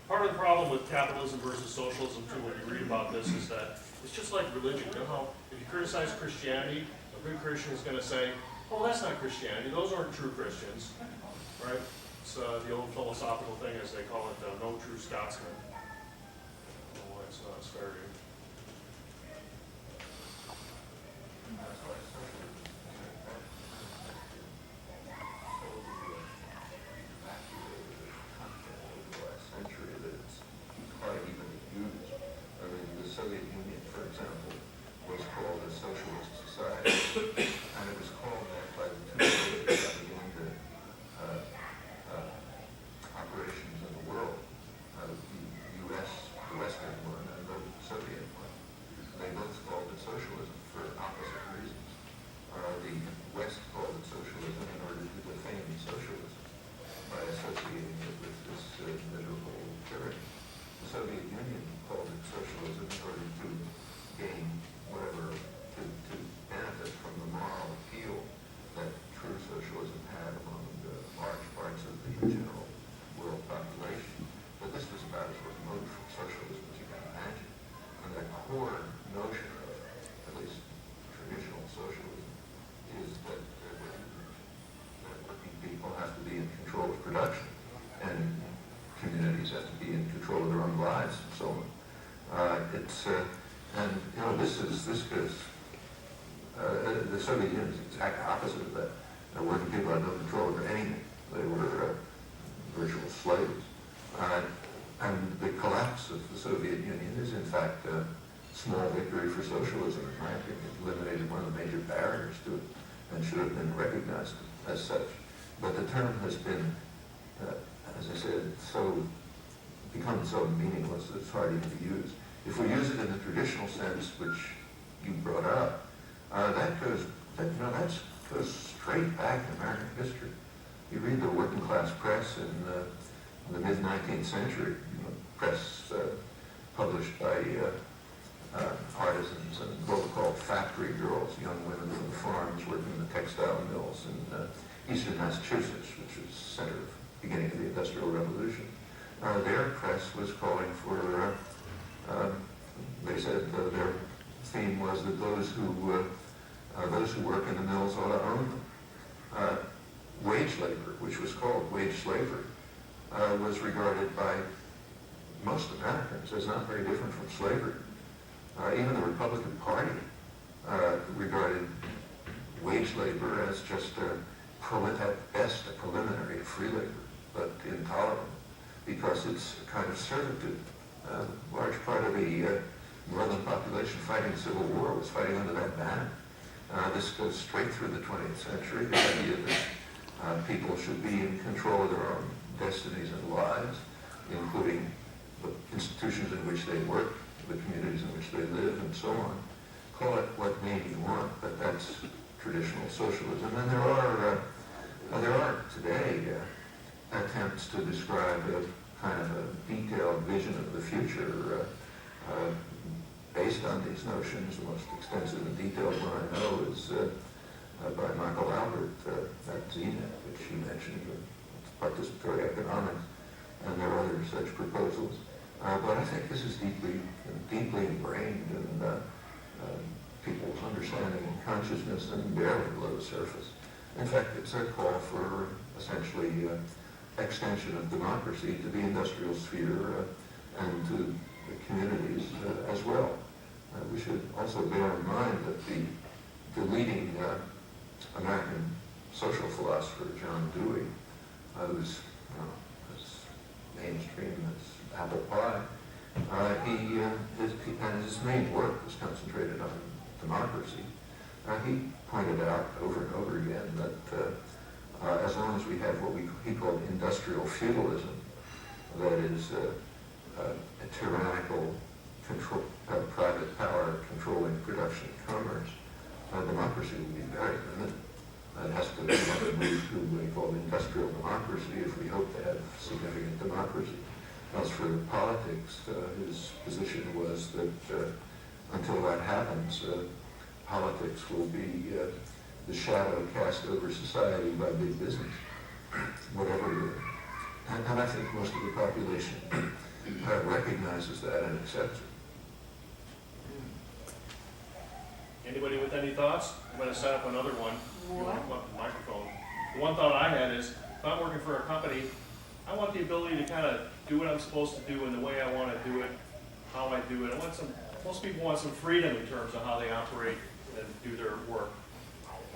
Part of the problem with capitalism versus socialism, too, when you read about this, is that it's just like religion. You know how if you criticize Christianity, a good Christian is going to say, "Oh, that's not Christianity. Those aren't true Christians," right? It's the old philosophical thing, as they call it, no true Scotsman. I don't know why it's not starting. Soviet Union, for example, was called a socialist society, and it was called that by the two states that began the operations in the world, the U.S., the Western one, and the Soviet one. They both called it socialism for opposite reasons. The West called it socialism in order to defame socialism by associating it with this miserable tyranny. The Soviet Union called it socialism in order to gain whatever, to benefit from the moral appeal that true socialism had among large parts of the general world population. But this was about as remote from socialism as you can imagine. And the core notion of, at least traditional socialism, is that working people have to be in control of production, and communities have to be in control of their own lives, and so on. This goes, the Soviet Union is the exact opposite of that. Working people had no control over anything. They were virtual slaves. And the collapse of the Soviet Union is, in fact, a small victory for socialism, in my opinion. It eliminated one of the major barriers to it, and should have been recognized as such. But the term has been, as I said, become so meaningless that it's hard even to use. If we use it in the traditional sense, which you brought up, that goes straight back in American history. You read the working class press in the mid-19th century, press published by artisans and what were called factory girls, young women from the farms working in the textile mills in eastern Massachusetts, which was the center of the beginning of the Industrial Revolution. Their press was calling for, they said their theme was that those who work in the mills ought to own them. Wage labor, which was called wage slavery, was regarded by most Americans as not very different from slavery. Even the Republican Party regarded wage labor as just at best a preliminary to free labor, but intolerable, because it's a kind of servitude. A large part of the northern population fighting the Civil War was fighting under that banner. This goes straight through the 20th century, the idea that people should be in control of their own destinies and lives, including the institutions in which they work, the communities in which they live, and so on. Call it what name you want, but that's traditional socialism. And there are today attempts to describe a kind of a detailed vision of the future based on these notions. The most extensive and detailed one I know is by Michael Albert at ZNet, which he mentioned, participatory economics, and there are other such proposals. But I think this is deeply ingrained in people's understanding and consciousness and barely below the surface. In fact, it's a call for essentially extension of democracy to the industrial sphere and to the communities as well. We should also bear in mind that the leading American social philosopher, John Dewey, who's as mainstream as apple pie, his main work was concentrated on democracy. He pointed out over and over again that as long as we have what he called industrial feudalism, that is a tyrannical control, private power controlling production and commerce, democracy will be very limited. It has to move to what we call industrial democracy if we hope to have significant democracy. As for politics, his position was that until that happens, politics will be the shadow cast over society by big business, whatever. And I think most of the population recognizes that and accepts it. Anybody with any thoughts? I'm going to set up another one. If you want to come up to the microphone. The one thought I had is, if I'm working for a company, I want the ability to kind of do what I'm supposed to do in the way I want to do it, how I do it. Most people want some freedom in terms of how they operate and do their work.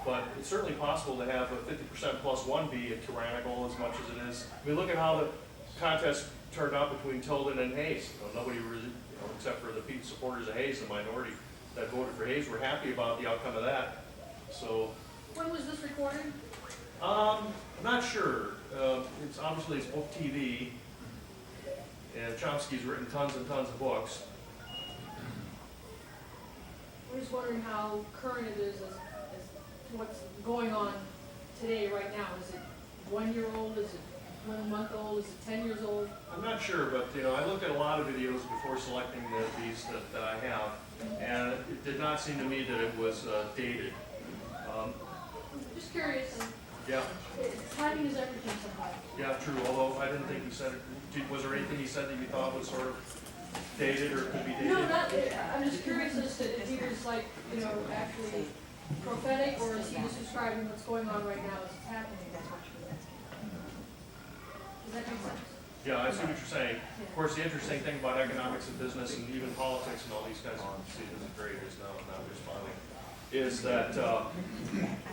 But it's certainly possible to have a 50% plus one be tyrannical as much as it is. I mean, look at how the contest turned out between Tilden and Hayes. Nobody really, except for the supporters of Hayes, the minority that voted for Hayes, were happy about the outcome of that. So. When was this recorded? I'm not sure. It's book TV, and Chomsky's written tons and tons of books. I'm just wondering how current it is as to what's going on today, right now. Is it 1 year old? Is it 1 month old? Is it 10 years old? I'm not sure, but I looked at a lot of videos before selecting these that I have, and it did not seem to me that it was dated. Just curious. Yeah. Timing is everything sometimes. Yeah, true. Although I didn't think he said it. Was there anything he said that you thought was sort of dated or could be dated? No, not. I'm just curious as to if he was like, actually prophetic, or is he just describing what's going on right now as it's happening? Does that make sense? Yeah, I see what you're saying. Of course, the interesting thing about economics and business and even politics and all these kinds of decisions and grade is not responding, is that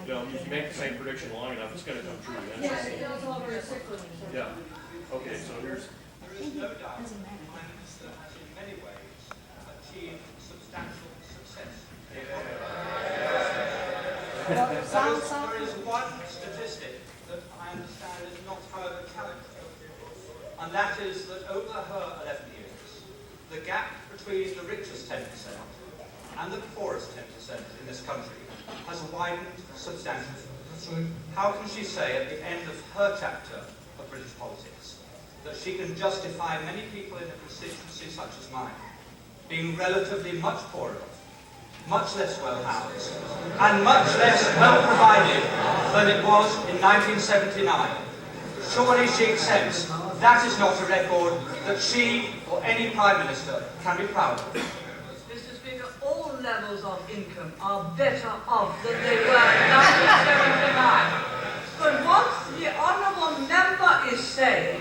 if you make the same prediction long enough, it's going to come true. And Yeah, it's all very cyclical. So. Yeah. Okay, so here's. There is no doubt that the Prime Minister has in many ways achieved substantial success. There is one statistic that I understand is not however challenged, and that is that over her 11 years, the gap between the richest 10% and the poorest 10% in this country has widened substantially. How can she say at the end of her chapter of British politics that she can justify many people in a constituency such as mine being relatively much poorer, much less well housed, and much less well provided than it was in 1979? Surely she accepts that is not a record that she or any Prime Minister can be proud of. Mr. Speaker, all levels of income are better off than they were in 1979. But what the honourable member is saying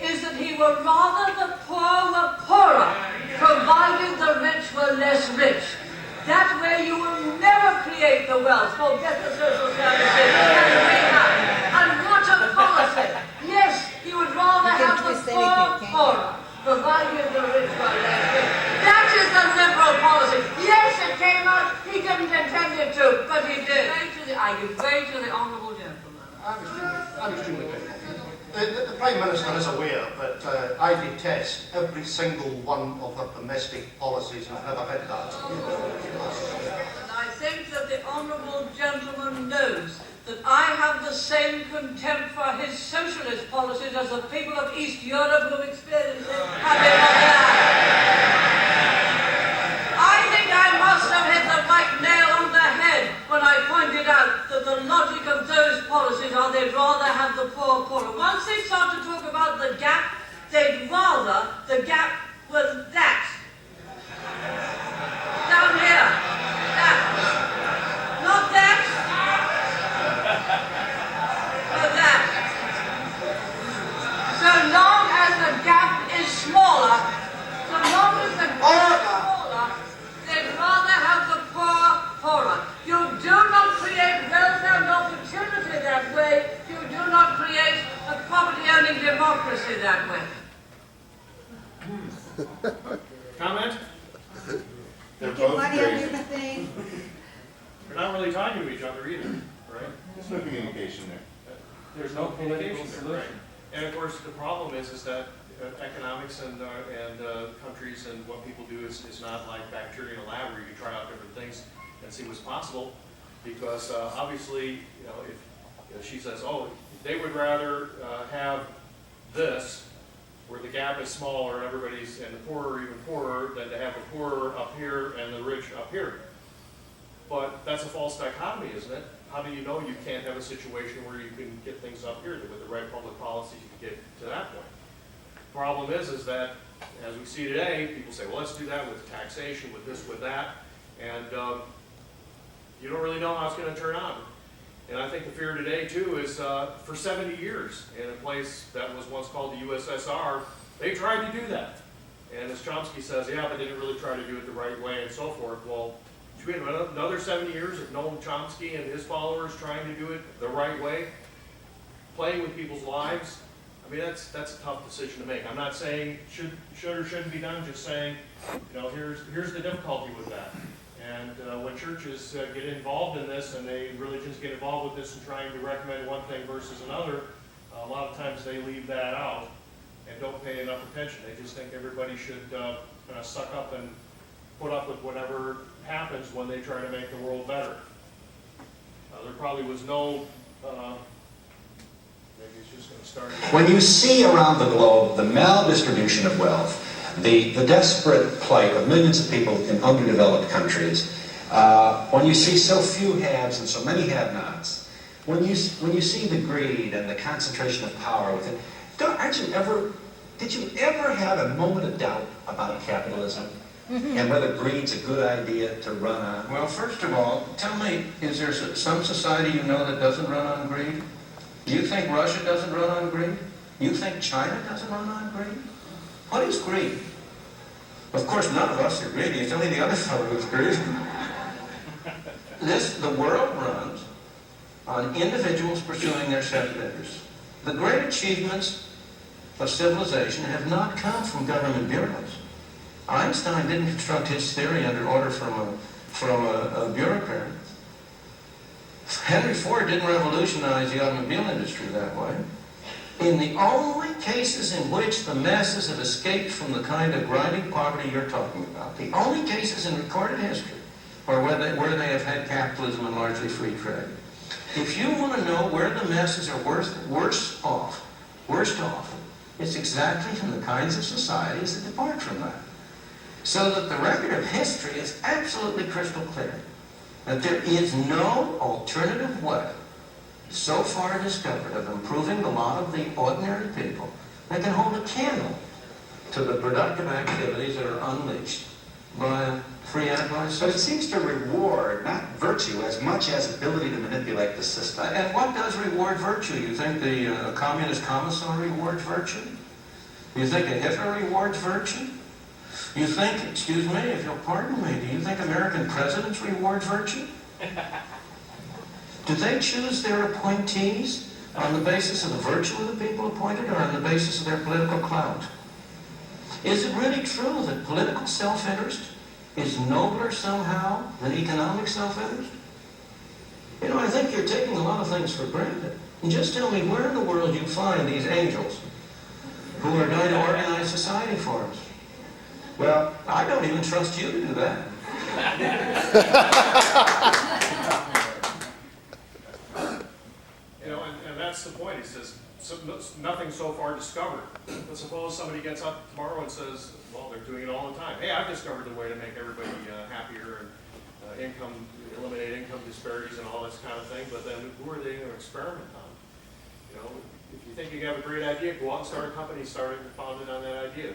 is that he would rather the poor were poorer, provided the rich were less rich. That way you will never create the wealth for better social services than we have. And what a policy! Yes, he would rather have the poor poorer, provided the rich were less rich. That is the liberal policy. Yes, it came out, he didn't intend it to, but he did. I give way to the honourable gentleman. I'm extremely grateful. The Prime Minister is aware that I detest every single one of her domestic policies and have never hid that. And I think that the honourable gentleman knows that I have the same contempt for his socialist policies as the people of East Europe who experience it have in I think I must have hit the right nail on the head when I pointed out that the logic of those policies are they'd rather have the poor poorer. Once they start to talk about the gap, they'd rather the gap was that. Down here. That. Not that. But that. So long as the gap is smaller, so long as the gap is smaller, they'd rather have the poor poorer. You do not create wealth and opportunity that way. You do not create a property-owning democracy that way. Comment? You get money on everything. We're not really talking to each other either, right? There's no communication there. There's no communication there, right? And of course, the problem is that economics and countries and what people do is not like bacteria in a lab where you can try out different things and see what's possible. Because obviously, you know, if she says, oh, they would rather have this, where the gap is smaller and everybody's, and the poorer even poorer, than to have the poorer up here and the rich up here. But that's a false dichotomy, isn't it? How do you know you can't have a situation where you can get things up here, that with the right public policies you can get to that point? The problem is that, as we see today, people say, well, let's do that with taxation, with this, with that, and you don't really know how it's going to turn out. And I think the fear today, too, is for 70 years in a place that was once called the USSR, they tried to do that. And as Chomsky says, yeah, but they didn't really try to do it the right way and so forth. Well, should we have another 70 years of Noam Chomsky and his followers trying to do it the right way? Playing with people's lives? I mean, that's a tough decision to make. I'm not saying should or shouldn't be done, just saying, you know, here's the difficulty with that. And when churches get involved in this and religions get involved with this and trying to recommend one thing versus another, a lot of times they leave that out and don't pay enough attention. They just think everybody should kind of suck up and put up with whatever happens when they try to make the world better. There probably was no, maybe it's just going to start. When you see around the globe the maldistribution of wealth, the desperate plight of millions of people in underdeveloped countries, when you see so few haves and so many have-nots, when you see the greed and the concentration of power within, did you ever have a moment of doubt about capitalism and whether greed's a good idea to run on? Well, first of all, tell me, is there some society you know that doesn't run on greed? Do you think Russia doesn't run on greed? You think China doesn't run on greed? What is greed? Of course, none of us are greedy. It's only the other fellow who's greedy. The world runs on individuals pursuing their set interests. The great achievements of civilization have not come from government bureaus. Einstein didn't construct his theory under order from a bureaucrat. Henry Ford didn't revolutionize the automobile industry that way. In the only cases in which the masses have escaped from the kind of grinding poverty you're talking about, the only cases in recorded history are where they have had capitalism and largely free trade. If you want to know where the masses are worst off, it's exactly in the kinds of societies that depart from that. So that the record of history is absolutely crystal clear that there is no alternative way so far discovered of improving the lot of the ordinary people that can hold a candle to the productive activities that are unleashed by a free enterprise system. But it seems to reward not virtue as much as ability to manipulate the system. And what does reward virtue? You think the communist commissar rewards virtue? You think a Hitler rewards virtue? You think, excuse me, if you'll pardon me, do you think American presidents reward virtue? Do they choose their appointees on the basis of the virtue of the people appointed or on the basis of their political clout? Is it really true that political self-interest is nobler somehow than economic self-interest? You know, I think you're taking a lot of things for granted. And just tell me where in the world you find these angels who are going to organize society for us. Well, I don't even trust you to do that. You know, and that's the point. He says, nothing so far discovered. But suppose somebody gets up tomorrow and says, well, they're doing it all the time. Hey, I've discovered a way to make everybody happier and eliminate income disparities and all this kind of thing, but then who are they going to experiment on? You know, if you think you have a great idea, go out and start a company founded on that idea.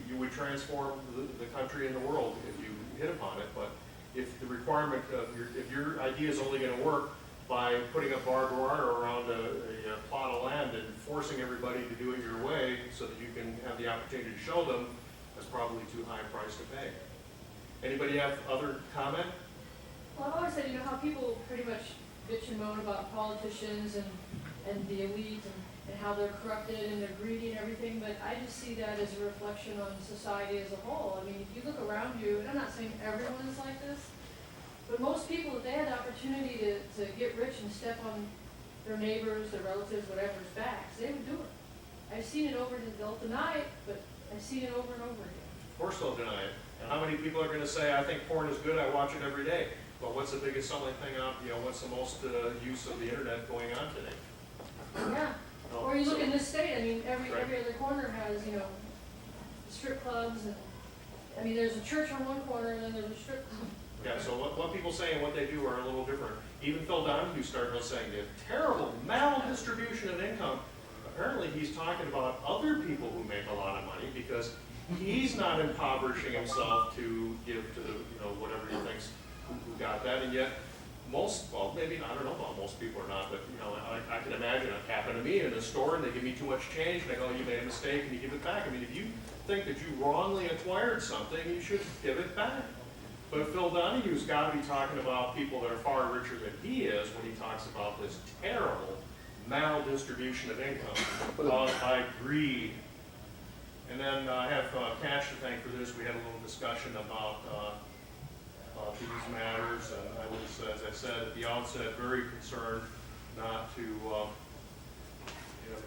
You would transform the country and the world if you hit upon it, but if the requirement of if your idea is only going to work by putting up barbed wire around a plot of land and forcing everybody to do it your way so that you can have the opportunity to show them, that's probably too high a price to pay. Anybody have other comment? Well, I've always said, you know, how people pretty much bitch and moan about politicians and the elite and how they're corrupted and they're greedy and everything, but I just see that as a reflection on society as a whole. I mean, if you look around you, and I'm not saying everyone is like this, but most people, if they had the opportunity to get rich and step on their neighbors, their relatives, whatever's backs, they would do it. I've seen it they'll deny it, but I've seen it over and over again. Of course they'll deny it. And how many people are going to say, I think porn is good, I watch it every day. But what's the biggest selling thing out, you know, what's the most use of the internet going on today? Yeah. Or you look in this state, I mean, every other corner has, you know, strip clubs and, I mean, there's a church on one corner and then there's a strip club. Yeah, so what people say and what they do are a little different. Even Phil Donahue started out saying the terrible maldistribution of income. Apparently he's talking about other people who make a lot of money because he's not impoverishing himself to give to, you know, whatever he thinks who got that, and yet most, well, maybe, I don't know about most people or not, but, you know, I can imagine it happened to me in a store and they give me too much change and I go, you made a mistake and you give it back. I mean, if you think that you wrongly acquired something, you should give it back. But Phil Donahue's got to be talking about people that are far richer than he is when he talks about this terrible maldistribution of income caused by greed. And then I have Cash to thank for this. We had a little discussion about these matters, and I was, as I said at the outset, very concerned not to,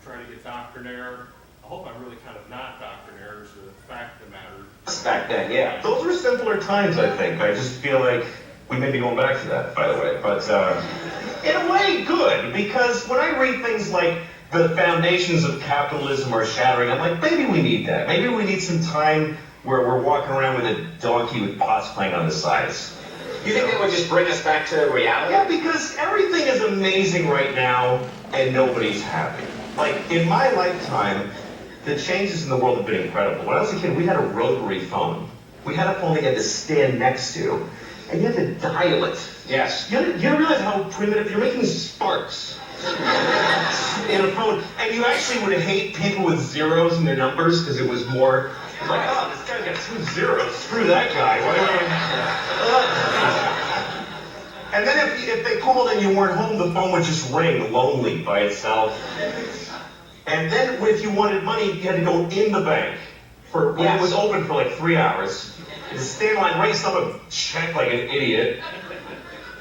try to get doctrinaire. I hope I'm really kind of not doctrinaire, is the fact of the matter. Back then, yeah. Those were simpler times, I think. I just feel like we may be going back to that, by the way. But in a way, good, because when I read things like the foundations of capitalism are shattering, I'm like, maybe we need that. Maybe we need some time where we're walking around with a donkey with pots playing on the sides. You think it would just bring us back to reality? Yeah, because everything is amazing right now, and nobody's happy. Like, in my lifetime, the changes in the world have been incredible. When I was a kid, we had a rotary phone. We had a phone that you had to stand next to, and you had to dial it. Yes. You don't realize how primitive, you're making sparks in a phone, and you actually would hate people with zeros in their numbers, because it was more, like, oh, this guy's got 2 zeros, screw that guy. And then if they called and you weren't home, the phone would just ring lonely by itself. And then if you wanted money, you had to go in the bank when it was open for like 3 hours. You had to stand in line, write someone check like an idiot.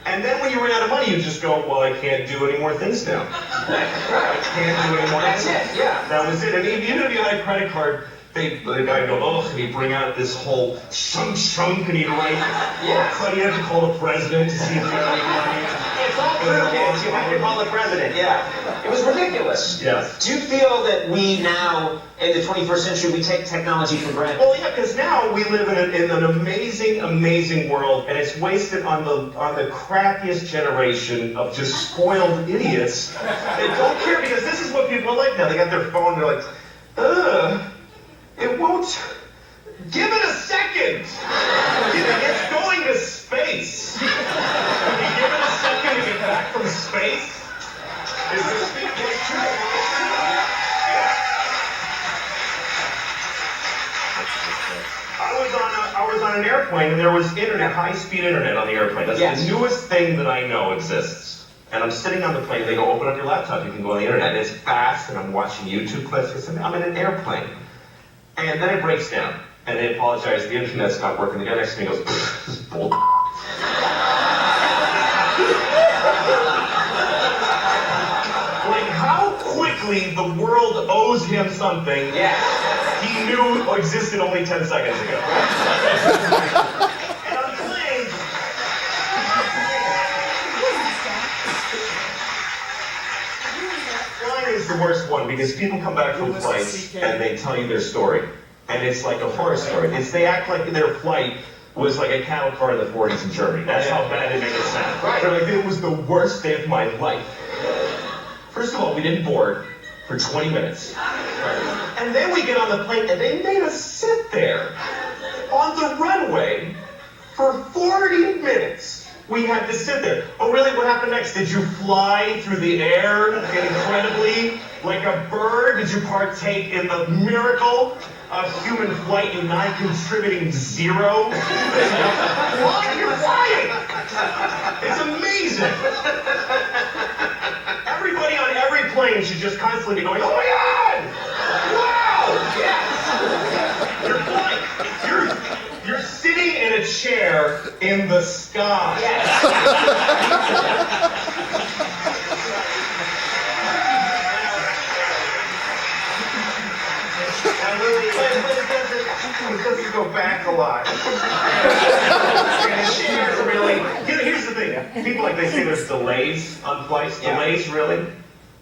And then when you ran out of money, you just go, well, I can't do any more things now. I can't do any more things. That's it, yeah. That was it. And even if you had a credit card, the guy would go, oh, and he'd bring out this whole chunk, and he'd write, but you have to call the president to see if you have any money. It's all through kids. You have to call the president, yeah. It was ridiculous. Yes. Do you feel that we now, in the 21st century, we take technology for granted? Well, yeah, because now we live in an amazing, amazing world, and it's wasted on the crappiest generation of just spoiled idiots that don't care, because this is what people are like now. They got their phone, they're like, it won't. Give it a second. It's going to space. Can you give it a second to get back from space? Is this thing I was on an airplane and there was internet, high-speed internet on the airplane. That's the newest thing that I know exists. And I'm sitting on the plane, they go, open up your laptop, you can go on the internet. And it's fast, and I'm watching YouTube clips. I'm in an airplane. And then it breaks down. And they apologize, the internet's not working. The guy next to me goes, this is bull. Like, how obviously the world owes him something he knew existed only 10 seconds ago. And on planes, flying is the worst one because people come back from flights and they tell you their story. And it's like a horror story. They act like their flight was like a cattle car in the 40s in Germany. That's how bad they make it sound. Right. They're like, it was the worst day of my life. First of all, we didn't board for 20 minutes. And then we get on the plane and they made us sit there on the runway for 40 minutes. We had to sit there. Oh, really? What happened next? Did you fly through the air incredibly like a bird? Did you partake in the miracle of human flight and not contributing zero? Why? You're flying! It's amazing! Everybody on every plane should just constantly be going, oh my God! Wow! Yes! You're flying. You're sitting in a chair in the sky. Yes. It doesn't go back a lot. And a chair really. Here's the thing. People they say there's delays on flights. Delays, really?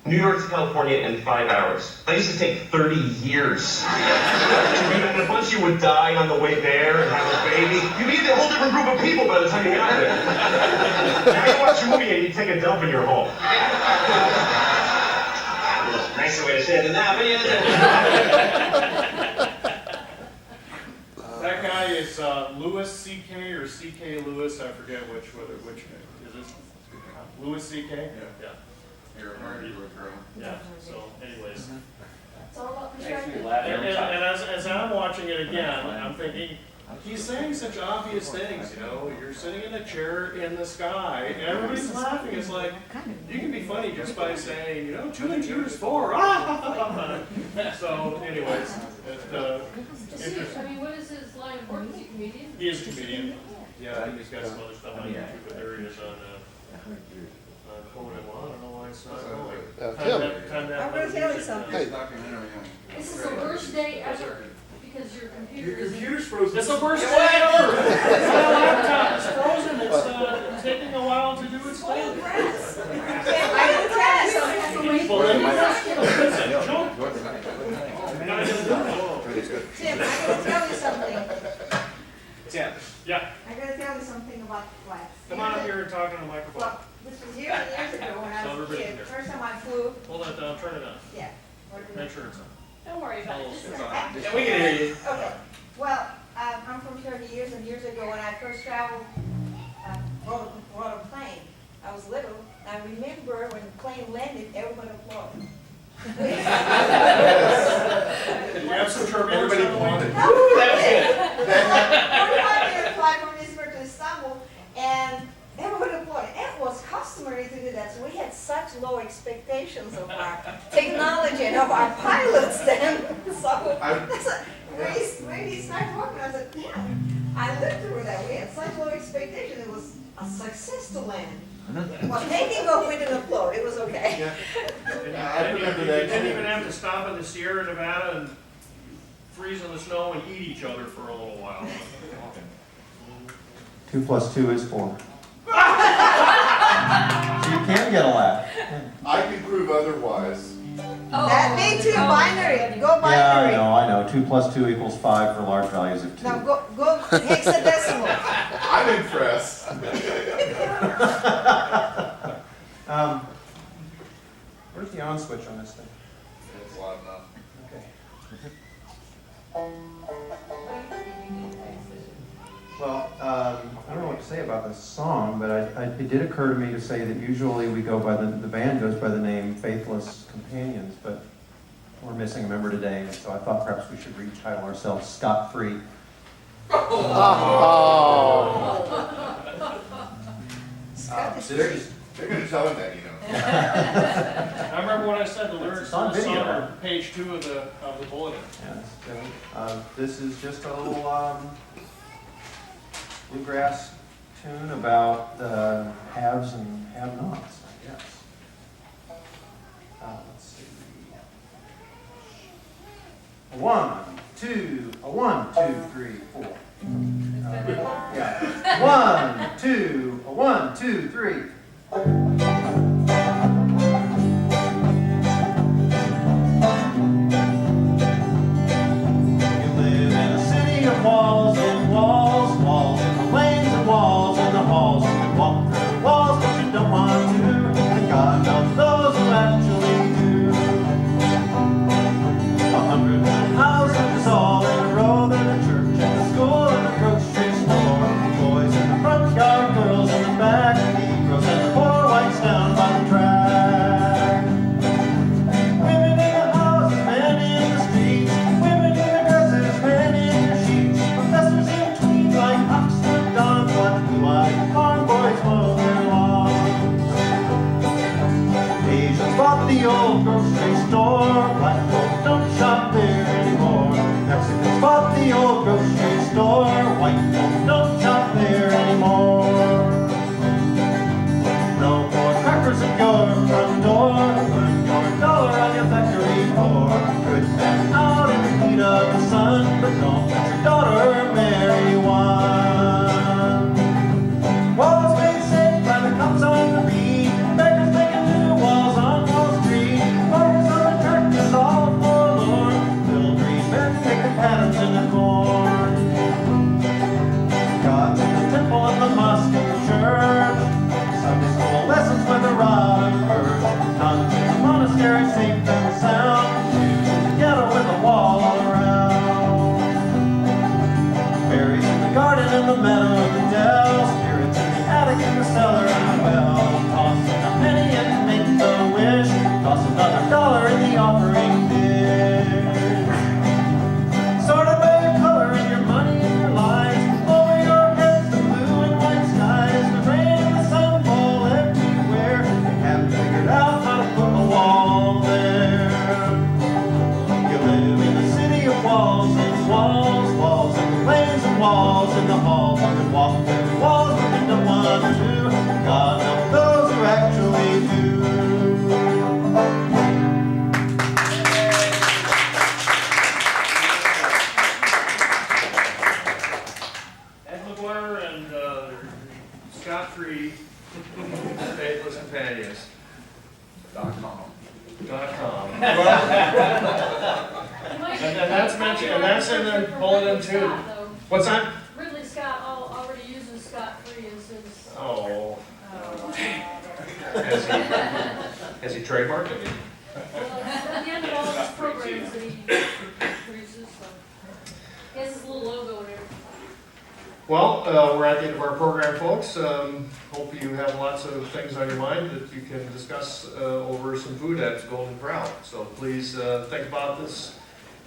New York to California in 5 hours. That used to take 30 years. And a bunch of you would die on the way there and have a baby. You need a whole different group of people by the time you got there. Now you watch a movie and you take a dump in your home. Nicer way to say it than that, but yeah. That guy is Louis C.K. or C.K. Lewis. I forget which is this Louis C.K. Yeah. Yeah. So, anyways. It's all about Makes me perspective. laugh every time. And as I'm watching it again, I'm thinking, he's saying such obvious things, you know. You're sitting in a chair in the sky, and everybody's laughing. It's like, you can be funny just by saying, you know, 2 and 2 is 4. So, anyways, I mean, what is his line of work? Is he a comedian? he is a comedian. Yeah, he's got some other stuff on YouTube, but there he is on Conan. Well, I don't know why it's not going. I'm going to tell you something. This is the worst day ever because your computer is. Computer's frozen. It's the worst day ever! My laptop is frozen. It's taking a while to do its thing. I'm going to tell you something. Well, then you Tim, I'm going to tell you something. Tim. Yeah. I'm going to tell you something about flights. Come on up here and talk on the microphone. Well, this was years and years ago when I was a kid. First time I flew. Hold that down. Turn it on. Yeah. Make sure it's on. Don't worry about it. Just It's say on. it. Yeah, we can hear you. Okay. Well, I'm from 30 years and years ago when I first traveled, rode a plane. I was little. I remember when the plane landed, everybody applauded. Did you have some turbulence? Everybody applauded. No, that was good. 45-minute flight from Izmir to Istanbul, and everybody applauded. It was customary to do that, so we had such low expectations of our technology and of our pilots then. So when he started working, I said, yeah, I lived through that. We had such low expectations. It was a success to land. Well, taking off with an applaud, it was okay. I remember You that. didn't even have to stop in the Sierra Nevada and freeze in the snow and eat each other for a little while. 2 plus 2 is 4. So you can get a laugh. I can prove otherwise. That me too, binary. Go binary. Yeah, I know. 2 plus 2 equals 5 for large values of 2. Now go hexadecimal. I'm impressed. Where's the on switch on this thing? It's loud enough. Okay. Well, I don't know what to say about this song, but it did occur to me to say that usually we go by the band goes by the name Faithless Companions, but we're missing a member today, and so I thought perhaps we should retitle ourselves Scot Free. They're going to tell him that, you know. I remember when I said the lyrics on of the song video. are page 2 of the bulletin. Yes. So, this is just a little bluegrass tune about haves and have-nots, I guess. Let's see. A 1, 2, a 1, 2, 3, 4. Yeah. 1, 2, a 1, 2, 3. You live in a city of walls and walls, walls, and the lanes and walls and the halls. You can walk through the walls, but you don't want to. And God knows those who actually do. 100 little houses all in a row. There's a church and a school and a grocery store. Boys in the front yard, girls in the back, Negroes and the poor whites down by the track. Women in the houses, men in the streets. Women in their dresses, men in their sheets. Professors in between like Oxford dons. Watch blue-eyed farm boys mow their lawns. Asians bought the old grocery store. Black folk don't shop there anymore. Mexicans bought the old grocery store. White folk don't shop there anymore. No more crackers at your front door. Burn your dollar on your factory floor. Good men out in the heat of the sun, but don't let your daughter marry one. Walls made safe by the cops on the beat. Beggars making new walls on Wall Street. Farmers on the tractors all forlorn. Little green men making patterns in the corn. God's in the temple and the mosque and the church. Sunday school lessons with a rod and birch. Nuns in the monastery safe and sound. Jews in the ghetto with a wall all around. Berries in the garden and the meadow and the dell. Spirits in the attic and the cellar and the well. Toss in a penny and make the wish. Toss another dollar in the offering dish. Sorted by your color and your money and your lies. Over your heads the blue and white skies. The rain and the sun fall everywhere. They haven't figured out how to put a wall there. You live in a city of walls and walls, walls and the lanes and walls and the halls. You can walk through the walls, but you don't want to. God knows those who actually do. Ed McGuire and Scott Free, Faithless Companions. .com. .com. And that's mentioned, and that's in the bulletin too. What's that? Ridley Scott already uses Scott Free as his. Oh, has he trademarked it? Well, at the end of all his programs that he produces, so. He has his little logo and everything. Well, we're at the end of our program, folks. Hope you have lots of things on your mind that you can discuss over some food at Golden Corral. So please think about this.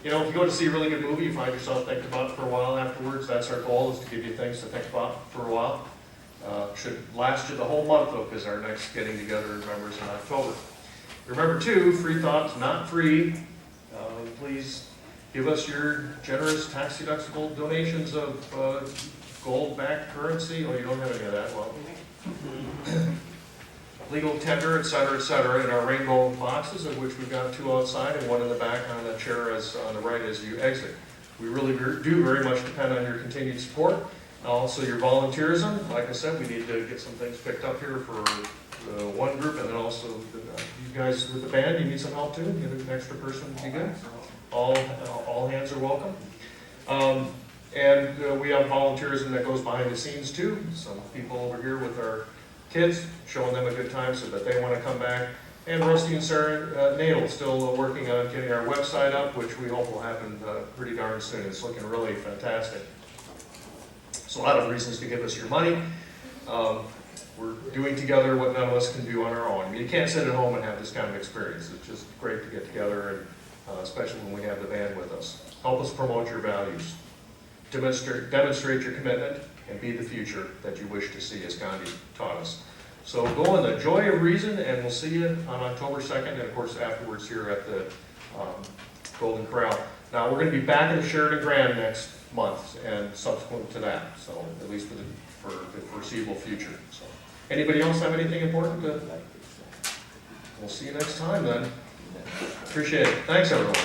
You know, if you go to see a really good movie, you find yourself thinking about it for a while afterwards. That's our goal, is to give you things to think about for a while. Should last you the whole month, though, because our next getting together, remember, is in October. Remember, too, Freethought is not free. Please give us your generous tax-deductible donations of gold-backed currency. Oh, you don't have any of that? Well, legal tender, et cetera, in our rainbow boxes, of which we've got 2 outside and 1 in the back on the chair on the right as you exit. We really do very much depend on your continued support. Also your volunteerism. Like I said, we need to get some things picked up here for one group, and then also you guys with the band, you need some help too? Get an extra person would be good. All hands are welcome. And we have volunteerism that goes behind the scenes too. Some people over here with our kids, showing them a good time so that they want to come back. And Rusty and Sarah Nadel still working on getting our website up, which we hope will happen pretty darn soon. It's looking really fantastic. So a lot of reasons to give us your money. We're doing together what none of us can do on our own. I mean, you can't sit at home and have this kind of experience. It's just great to get together, and especially when we have the band with us. Help us promote your values. Demonstrate your commitment and be the future that you wish to see, as Gandhi taught us. So go in the joy of reason, and we'll see you on October 2nd, and of course afterwards here at the Golden Corral. Now we're going to be back in the Sheridan Grand next month and subsequent to that, so at least for the foreseeable future. So, anybody else have anything important to? We'll see you next time then. Appreciate it. Thanks everyone.